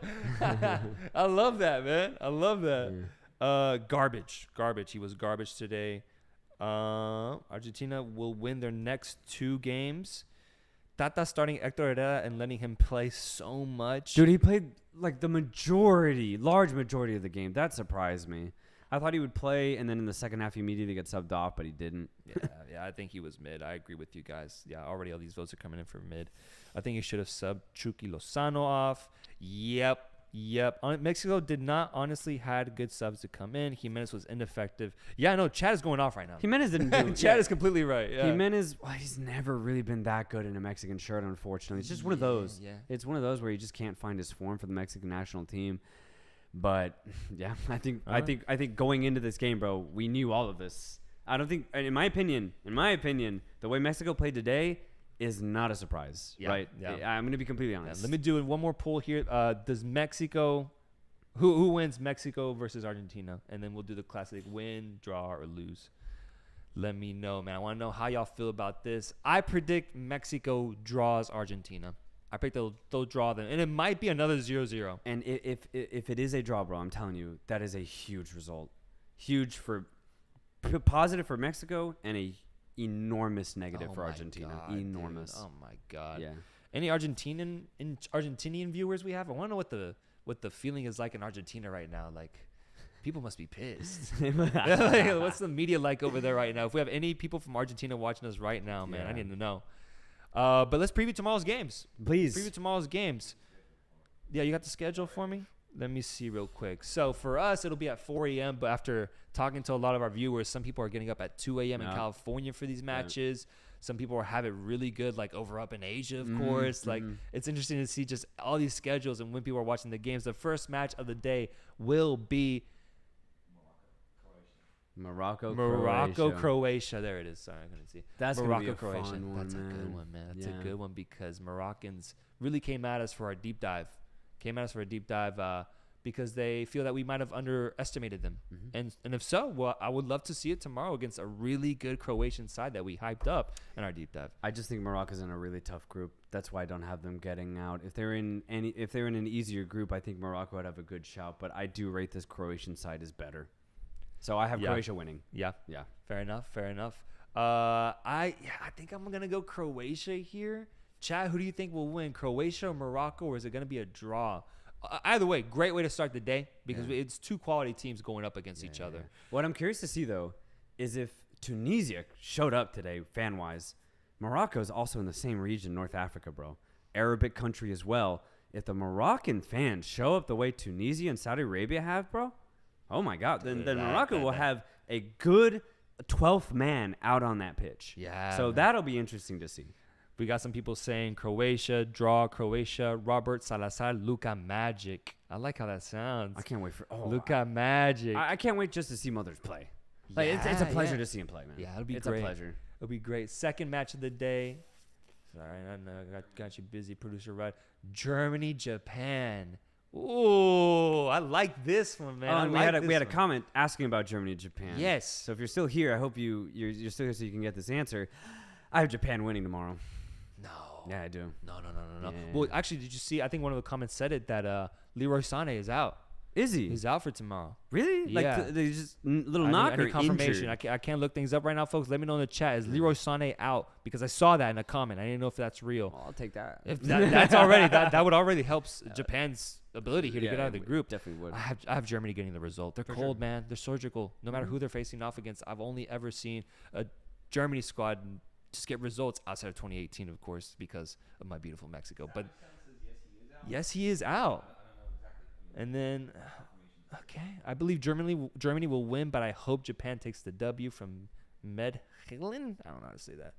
I love that, man. I love that. Garbage. He was garbage today. Argentina will win their next 2 games. Tata starting Hector Herrera and letting him play so much. Dude, he played like the large majority of the game. That surprised me. I thought he would play, and then in the second half, he immediately get subbed off, but he didn't. I think he was mid. I agree with you guys. Yeah, already all these votes are coming in for mid. I think he should have subbed Chucky Lozano off. Yep. Mexico did not honestly had good subs to come in. Jimenez was ineffective. Yeah, no, Chad is going off right now. Jimenez didn't do it. Chad is completely right. Yeah. Jimenez, he's never really been that good in a Mexican shirt, unfortunately. It's just one of those. Yeah. It's one of those where you just can't find his form for the Mexican national team. But yeah, I think going into this game, bro, we knew all of this. I don't think, in my opinion, the way Mexico played today is not a surprise, right? Yeah. I'm going to be completely honest. Let me do one more poll here. Does Mexico Who wins Mexico versus Argentina? And then we'll do the classic win, draw, or lose. Let me know, man. I want to know how y'all feel about this. I predict Mexico draws Argentina. I predict they'll draw them. And it might be another 0-0. And if it is a draw, bro, I'm telling you, that is a huge result. Huge for positive for Mexico and a enormous negative for Argentina. God, enormous. Dude. Oh my God. Yeah. Any Argentinian viewers we have? I want to know what the feeling is like in Argentina right now. Like, people must be pissed. What's the media like over there right now? If we have any people from Argentina watching us right now, man, I need to know. But let's preview tomorrow's games. Please. Preview tomorrow's games. Yeah, you got the schedule for me? Let me see real quick. So for us, it'll be at 4 a.m. But after talking to a lot of our viewers, some people are getting up at 2 a.m. in California for these matches. Some people have it really good, like over up in Asia, of course. Like, it's interesting to see just all these schedules and when people are watching the games. The first match of the day will be Morocco, Croatia. There it is. Sorry, I couldn't see. That's Morocco, gonna be a fun one, That's a good one, man. That's a good one because Moroccans really came at us for our deep dive. Because they feel that we might have underestimated them. And if so, well, I would love to see it tomorrow against a really good Croatian side that we hyped up in our deep dive. I just think Morocco's in a really tough group. That's why I don't have them getting out. If they're in an easier group, I think Morocco would have a good shout. But I do rate this Croatian side as better. So I have Croatia winning. Yeah. Fair enough. I think I'm gonna go Croatia here. Chad, who do you think will win, Croatia or Morocco, or is it gonna be a draw? Either way, great way to start the day because it's two quality teams going up against each other. What I'm curious to see, though, is if Tunisia showed up today, fan-wise. Morocco is also in the same region, North Africa, bro. Arabic country as well. If the Moroccan fans show up the way Tunisia and Saudi Arabia have, bro, oh, my God, then Morocco will have a good 12th man out on that pitch. Yeah. So that'll be interesting to see. We got some people saying Croatia, draw Croatia, Robert Salazar, Luka Magic. I like how that sounds. I can't wait for Luka Magic. I can't wait just to see Mothers play. Like, it's a pleasure to see him play, man. Yeah, it'll be great. It's a pleasure. It'll be great. Second match of the day. Sorry, I know I got you busy, producer Rod. Germany, Japan. Ooh, I like this one, man. We had a comment asking about Germany, Japan. Yes. So if you're still here, I hope you're still here so you can get this answer. I have Japan winning tomorrow. No. Yeah, I do. No. Yeah. Well, actually, did you see? I think one of the comments said it that Leroy Sané is out. Is he? He's out for tomorrow. Really? Yeah. Like they just little knock I or need confirmation. injured? I can't look things up right now, folks. Let me know in the chat. Is Leroy Sané out? Because I saw that in a comment. I didn't know if that's real. Well, I'll take that. If that's already that would already help Japan's ability here to get out of the group. Definitely would. I have Germany getting the result. They're cold, man. They're surgical. No matter who they're facing off against. I've only ever seen a Germany squad just get results outside of 2018, of course, because of my beautiful Mexico. But yes, he is out. And then, okay, I believe Germany will win, but I hope Japan takes the W from Medellin. I don't know how to say that.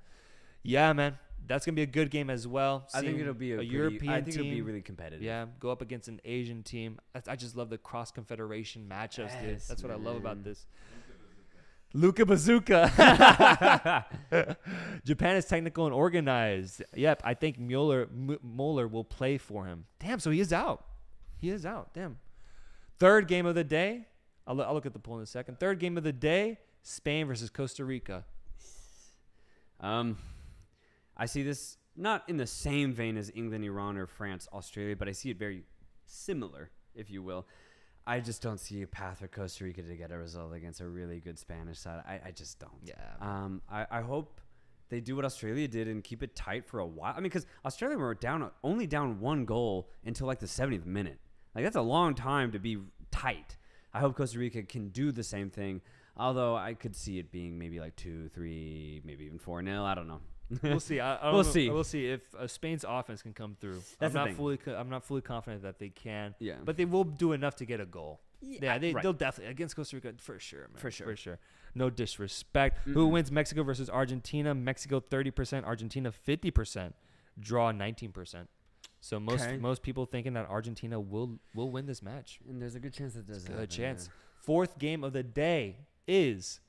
Yeah, man, that's gonna be a good game as well. I think it'll be a European I think team. It'll be really competitive. Yeah, go up against an Asian team. I just love the cross confederation matchups, dude. That's what I love about this. Luka Bazooka. Japan is technical and organized. Yep, I think Mueller will play for him. Damn, so he is out. Damn. Third game of the day. I'll look at the poll in a second. Third game of the day, Spain versus Costa Rica. I see this not in the same vein as England, Iran, or France, Australia, but I see it very similar, if you will. I just don't see a path for Costa Rica to get a result against a really good Spanish side. I just don't. Yeah. I hope they do what Australia did and keep it tight for a while. I mean, because Australia were only down one goal until like the 70th minute. Like, that's a long time to be tight. I hope Costa Rica can do the same thing, although I could see it being maybe like 2-3, maybe even 4-0. I don't know. We'll see. We'll see. We'll see if Spain's offense can come through. That's I'm not fully confident that they can. Yeah. But they will do enough to get a goal. Yeah, right. They'll definitely against Costa Rica for sure, man. For sure. No disrespect. Who wins Mexico versus Argentina? Mexico 30%, Argentina 50%, draw 19%. So most people thinking that Argentina will win this match. And there's a good chance that does. Good chance. Fourth game of the day is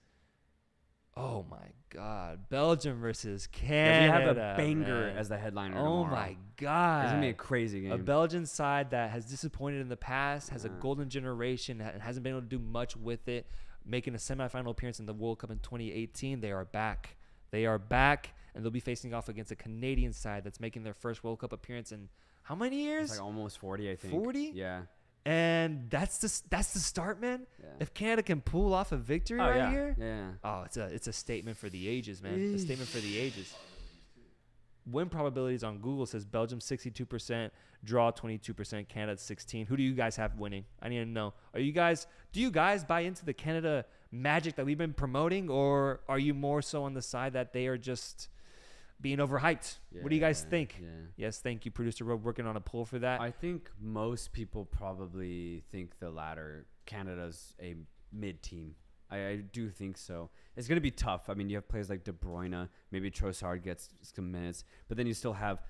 Oh my God, Belgium versus Yeah, Canada. we have a banger man. as the headliner Oh tomorrow. my God, It's gonna be a crazy game. A Belgian side that has disappointed in the past, has a Yeah. golden generation, and hasn't been able to do much with it. Making a semifinal appearance in the World Cup in 2018, they are back. They are back, and they'll be facing off against a Canadian side that's making their first World Cup appearance in how many years? It's like almost 40, I think. 40? Yeah. And that's the start, man. Yeah. If Canada can pull off a victory here, Yeah. oh, it's a statement for the ages, man. A statement for the ages. Win probabilities on Google says Belgium 62%, draw 22%, Canada 16%. Who do you guys have winning? I need to know. Do you guys buy into the Canada magic that we've been promoting, or are you more so on the side that they are just being overhyped? What do you guys think? Yeah. Yes, thank you, producer Rob, working on a poll for that. I think most people probably think the latter. Canada's a mid team. I do think so. It's going to be tough. I mean, you have players like De Bruyne. Maybe Trossard gets some minutes. But then you still have,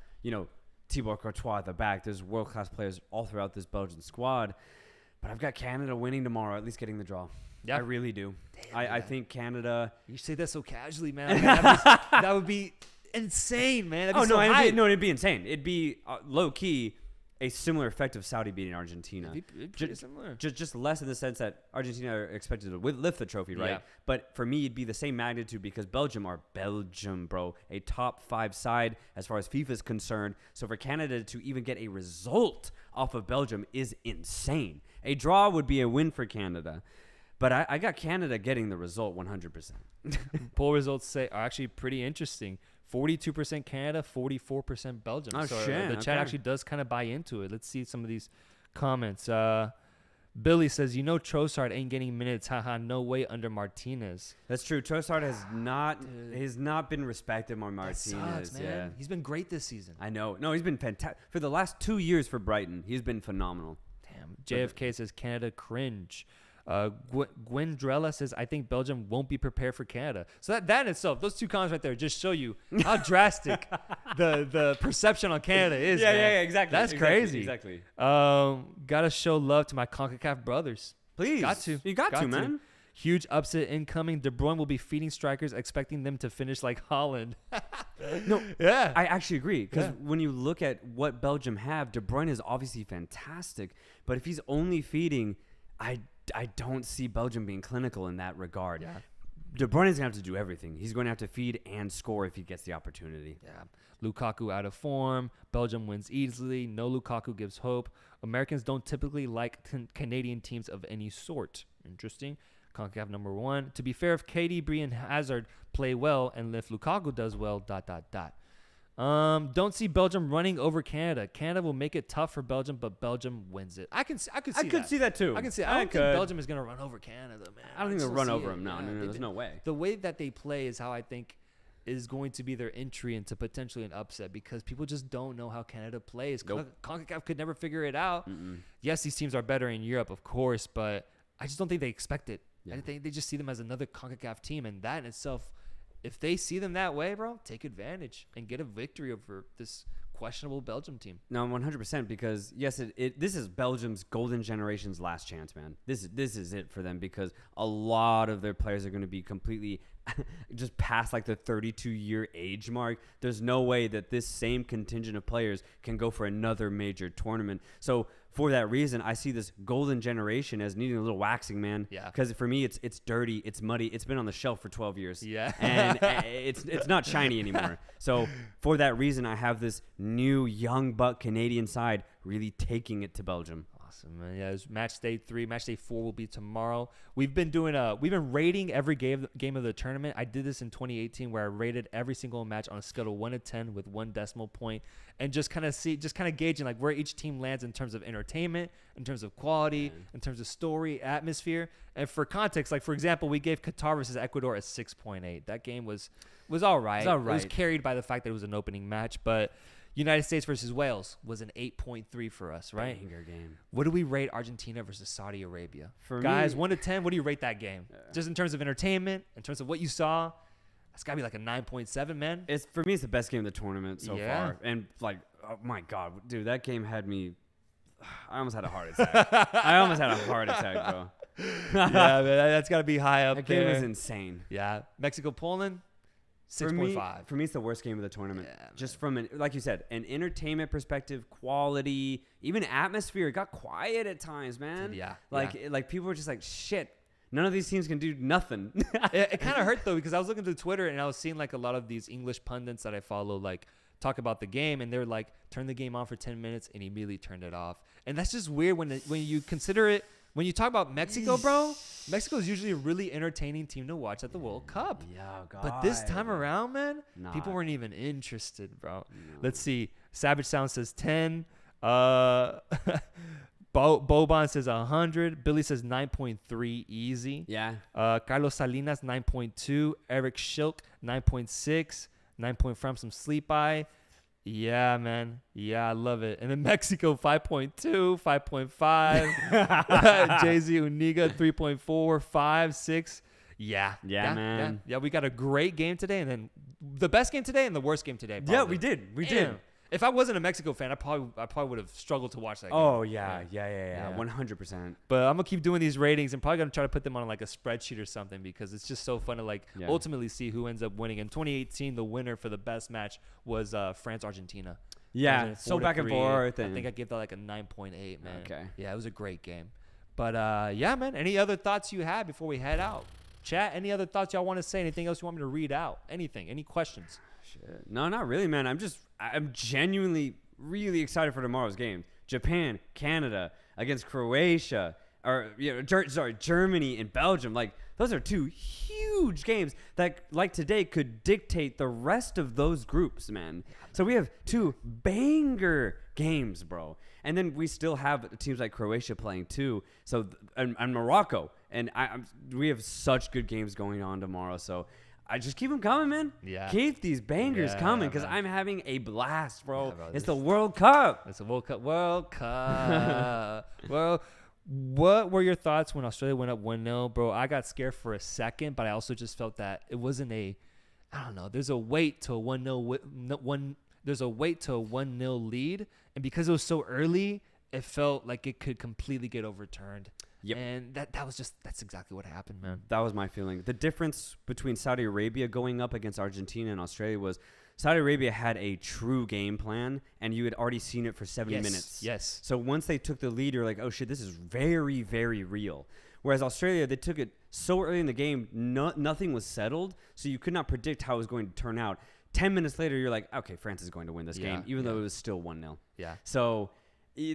Thibaut Courtois at the back. There's world-class players all throughout this Belgian squad. But I've got Canada winning tomorrow, at least getting the draw. Yeah. I really do. I think Canada... You say that so casually, man. That would be insane, man. That'd be it'd be insane. It'd be low-key a similar effect of Saudi beating Argentina. It'd be pretty similar. Just less in the sense that Argentina are expected to lift the trophy, right? Yeah. But for me, it'd be the same magnitude because Belgium, bro. A top 5 side as far as FIFA is concerned. So for Canada to even get a result off of Belgium is insane. A draw would be a win for Canada. But I got Canada getting the result 100%. Poll results are actually pretty interesting. 42% Canada, 44% Belgium. Oh, so shit. The chat actually does kind of buy into it. Let's see some of these comments. Billy says, Trossard ain't getting minutes. Haha, no way under Martinez. That's true. Trossard has not been respected by Martinez. That sucks, man. Yeah. He's been great this season. I know. No, he's been fantastic. For the last 2 years for Brighton, he's been phenomenal. Damn. JFK says, Canada cringe. Gwendrella says, I think Belgium won't be prepared for Canada. So that in itself, those two comments right there just show you how drastic the perception on Canada is. Yeah, exactly. That's crazy. Exactly. Gotta show love to my CONCACAF brothers. Please. Got to. You got to, man. Huge upset incoming. De Bruyne will be feeding strikers, expecting them to finish like Holland. No, yeah. I actually agree. Because when you look at what Belgium have, De Bruyne is obviously fantastic. But if he's only feeding, I don't see Belgium being clinical in that regard. Yeah. De Bruyne is going to have to do everything. He's going to have to feed and score if he gets the opportunity. Yeah. Lukaku out of form. Belgium wins easily. No Lukaku gives hope. Americans don't typically like Canadian teams of any sort. Interesting. CONCACAF number 1. To be fair, if KDB and Hazard play well and if Lukaku does well, ... Don't see Belgium running over Canada. Canada will make it tough for Belgium, but Belgium wins it. I could see that too. I can see. I don't think Belgium is gonna run over Canada, man. I don't think they'll run over them. No, there's no way. The way that they play is how I think is going to be their entry into potentially an upset because people just don't know how Canada plays. Nope. CONCACAF could never figure it out. Yes, these teams are better in Europe, of course, but I just don't think they expect it. Yeah. I think they just see them as another CONCACAF team, and that in itself. If they see them that way, bro, take advantage and get a victory over this questionable Belgium team. No, 100% because, yes, this is Belgium's golden generation's last chance, man. This is it for them because a lot of their players are going to be completely just past like the 32-year age mark. There's no way that this same contingent of players can go for another major tournament. So for that reason, I see this golden generation as needing a little waxing, man. Yeah. Because for me, it's dirty, it's muddy, it's been on the shelf for 12 years. Yeah. And it's not shiny anymore. So for that reason, I have this new young buck Canadian side really taking it to Belgium. Awesome, man. Yeah, it's Matchday 3. Matchday 4 will be tomorrow. We've been rating every game of the tournament. I did this in 2018 where I rated every single match on a scale of 1 to 10 with 1 decimal point and just kind of gauging like where each team lands in terms of entertainment, in terms of quality, in terms of story, atmosphere. And for context, like for example, we gave Qatar versus Ecuador a 6.8. That game was all right. It was carried by the fact that it was an opening match, but United States versus Wales was an 8.3 for us, right? Banger game. What do we rate Argentina versus Saudi Arabia? For Guys, me, 1 to 10, what do you rate that game? Just in terms of entertainment, in terms of what you saw, it's got to be like a 9.7, man. For me, it's the best game of the tournament so far. And like, oh my God, dude, that game had me. I almost had a heart attack. Bro. Yeah, man, that's got to be high up That there. game was insane. Yeah. Mexico, Poland, 6.5. For me, it's the worst game of the tournament. Yeah, just from like you said, an entertainment perspective, quality, even atmosphere. It got quiet at times, man. Dude, yeah. Like people were just like, shit. None of these teams can do nothing. It kind of hurt though, because I was looking through Twitter and I was seeing like a lot of these English pundits that I follow like talk about the game, and they're like, turn the game on for 10 minutes and immediately turned it off. And that's just weird when you consider it. When you talk about Mexico, bro, Mexico is usually a really entertaining team to watch at the World Cup. Yeah, God. But this time around, man, people weren't even interested, bro. No. Let's see. Savage Sound says 10. Boban says 100. Billy says 9.3 easy. Yeah. Carlos Salinas 9.2. Eric Schilk 9.6. 9 point from some sleep eye. Yeah, man. Yeah, I love it. And then Mexico 5.2, 5.5. Jay-Z Uniga 3.4, 5, 6. Yeah, man. Yeah, we got a great game today, and then the best game today and the worst game today. Probably. Yeah, we did. We did. If I wasn't a Mexico fan, I probably would have struggled to watch that game. Oh, yeah. 100%. But I'm going to keep doing these ratings and probably going to try to put them on like a spreadsheet or something, because it's just so fun to ultimately see who ends up winning. In 2018, the winner for the best match was France-Argentina. Yeah, so back and forth. I think I gave that like a 9.8, man. Okay. Yeah, it was a great game. But yeah, man, any other thoughts you had before we head out? Chat, any other thoughts y'all want to say? Anything else you want me to read out? Anything? Any questions? Shit. No, not really, man. I'm genuinely really excited for tomorrow's game. Japan, Canada against Croatia, or Germany and Belgium. Like, those are two huge games that, like today, could dictate the rest of those groups, man. So we have two banger games, bro. And then we still have teams like Croatia playing too. So and Morocco, and we have such good games going on tomorrow. So I just keep them coming, man. Yeah. Keep these bangers coming, because I'm having a blast, bro. Yeah, bro, it's the World Cup. It's the World Cup. World Cup. Well, what were your thoughts when Australia went up 1-0, bro? I got scared for a second, but I also just felt that it wasn't I don't know. There's a weight to a 1-0 There's a weight to a 1-0 lead, and because it was so early, it felt like it could completely get overturned. Yep. And that's exactly what happened, man. That was my feeling. The difference between Saudi Arabia going up against Argentina and Australia was Saudi Arabia had a true game plan, and you had already seen it for 70 minutes. Yes. So once they took the lead, you're like, oh, shit, this is very, very real. Whereas Australia, they took it so early in the game, nothing was settled, so you could not predict how it was going to turn out. 10 minutes later, you're like, okay, France is going to win this game, even though it was still 1-0. Yeah. So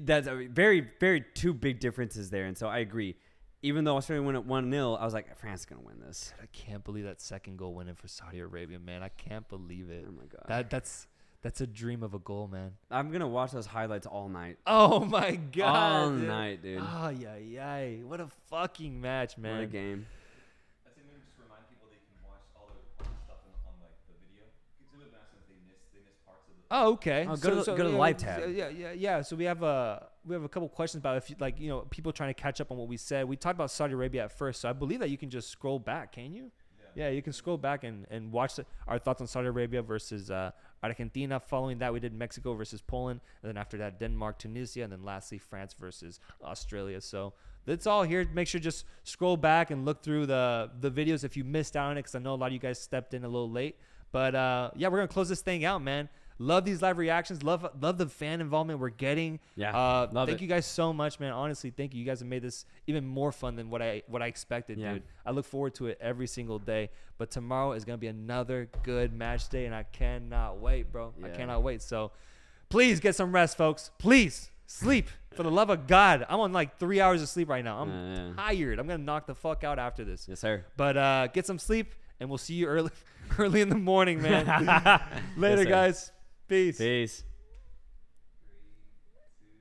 that's a very, very two big differences there. And so I agree. Even though Australia won at 1-0, I was like, France is going to win this. I can't believe that second goal went in for Saudi Arabia, man. I can't believe it. Oh, my God. That's a dream of a goal, man. I'm going to watch those highlights all night. Oh, my God. All night, dude. Oh, yeah. What a fucking match, man. What a game. I think maybe just remind people they can watch all the stuff on like the video. It's a bit nice if they miss parts of the. Oh, okay. Oh, go to the live tab. Yeah. So we have a couple questions about if you people trying to catch up on what we said. We talked about Saudi Arabia at first, so I believe that you can just scroll back. Can you? Yeah, you can scroll back and watch our thoughts on Saudi Arabia versus Argentina. Following that, we did Mexico versus Poland, and then after that, Denmark, Tunisia, and then lastly, France versus Australia. So that's all here. Make sure just scroll back and look through the videos if you missed out on it, because I know a lot of you guys stepped in a little late. But yeah, we're gonna close this thing out, man. Love these live reactions. Love the fan involvement we're getting. Yeah. Thank you guys so much, man. Honestly, thank you. You guys have made this even more fun than what I expected, dude. I look forward to it every single day. But tomorrow is gonna be another good match day, and I cannot wait, bro. I cannot wait. So please get some rest, folks. Please sleep. For the love of God. I'm on like 3 hours of sleep right now. I'm tired. I'm gonna knock the fuck out after this. Yes, sir. But get some sleep, and we'll see you early in the morning, man. Later, guys. Peace.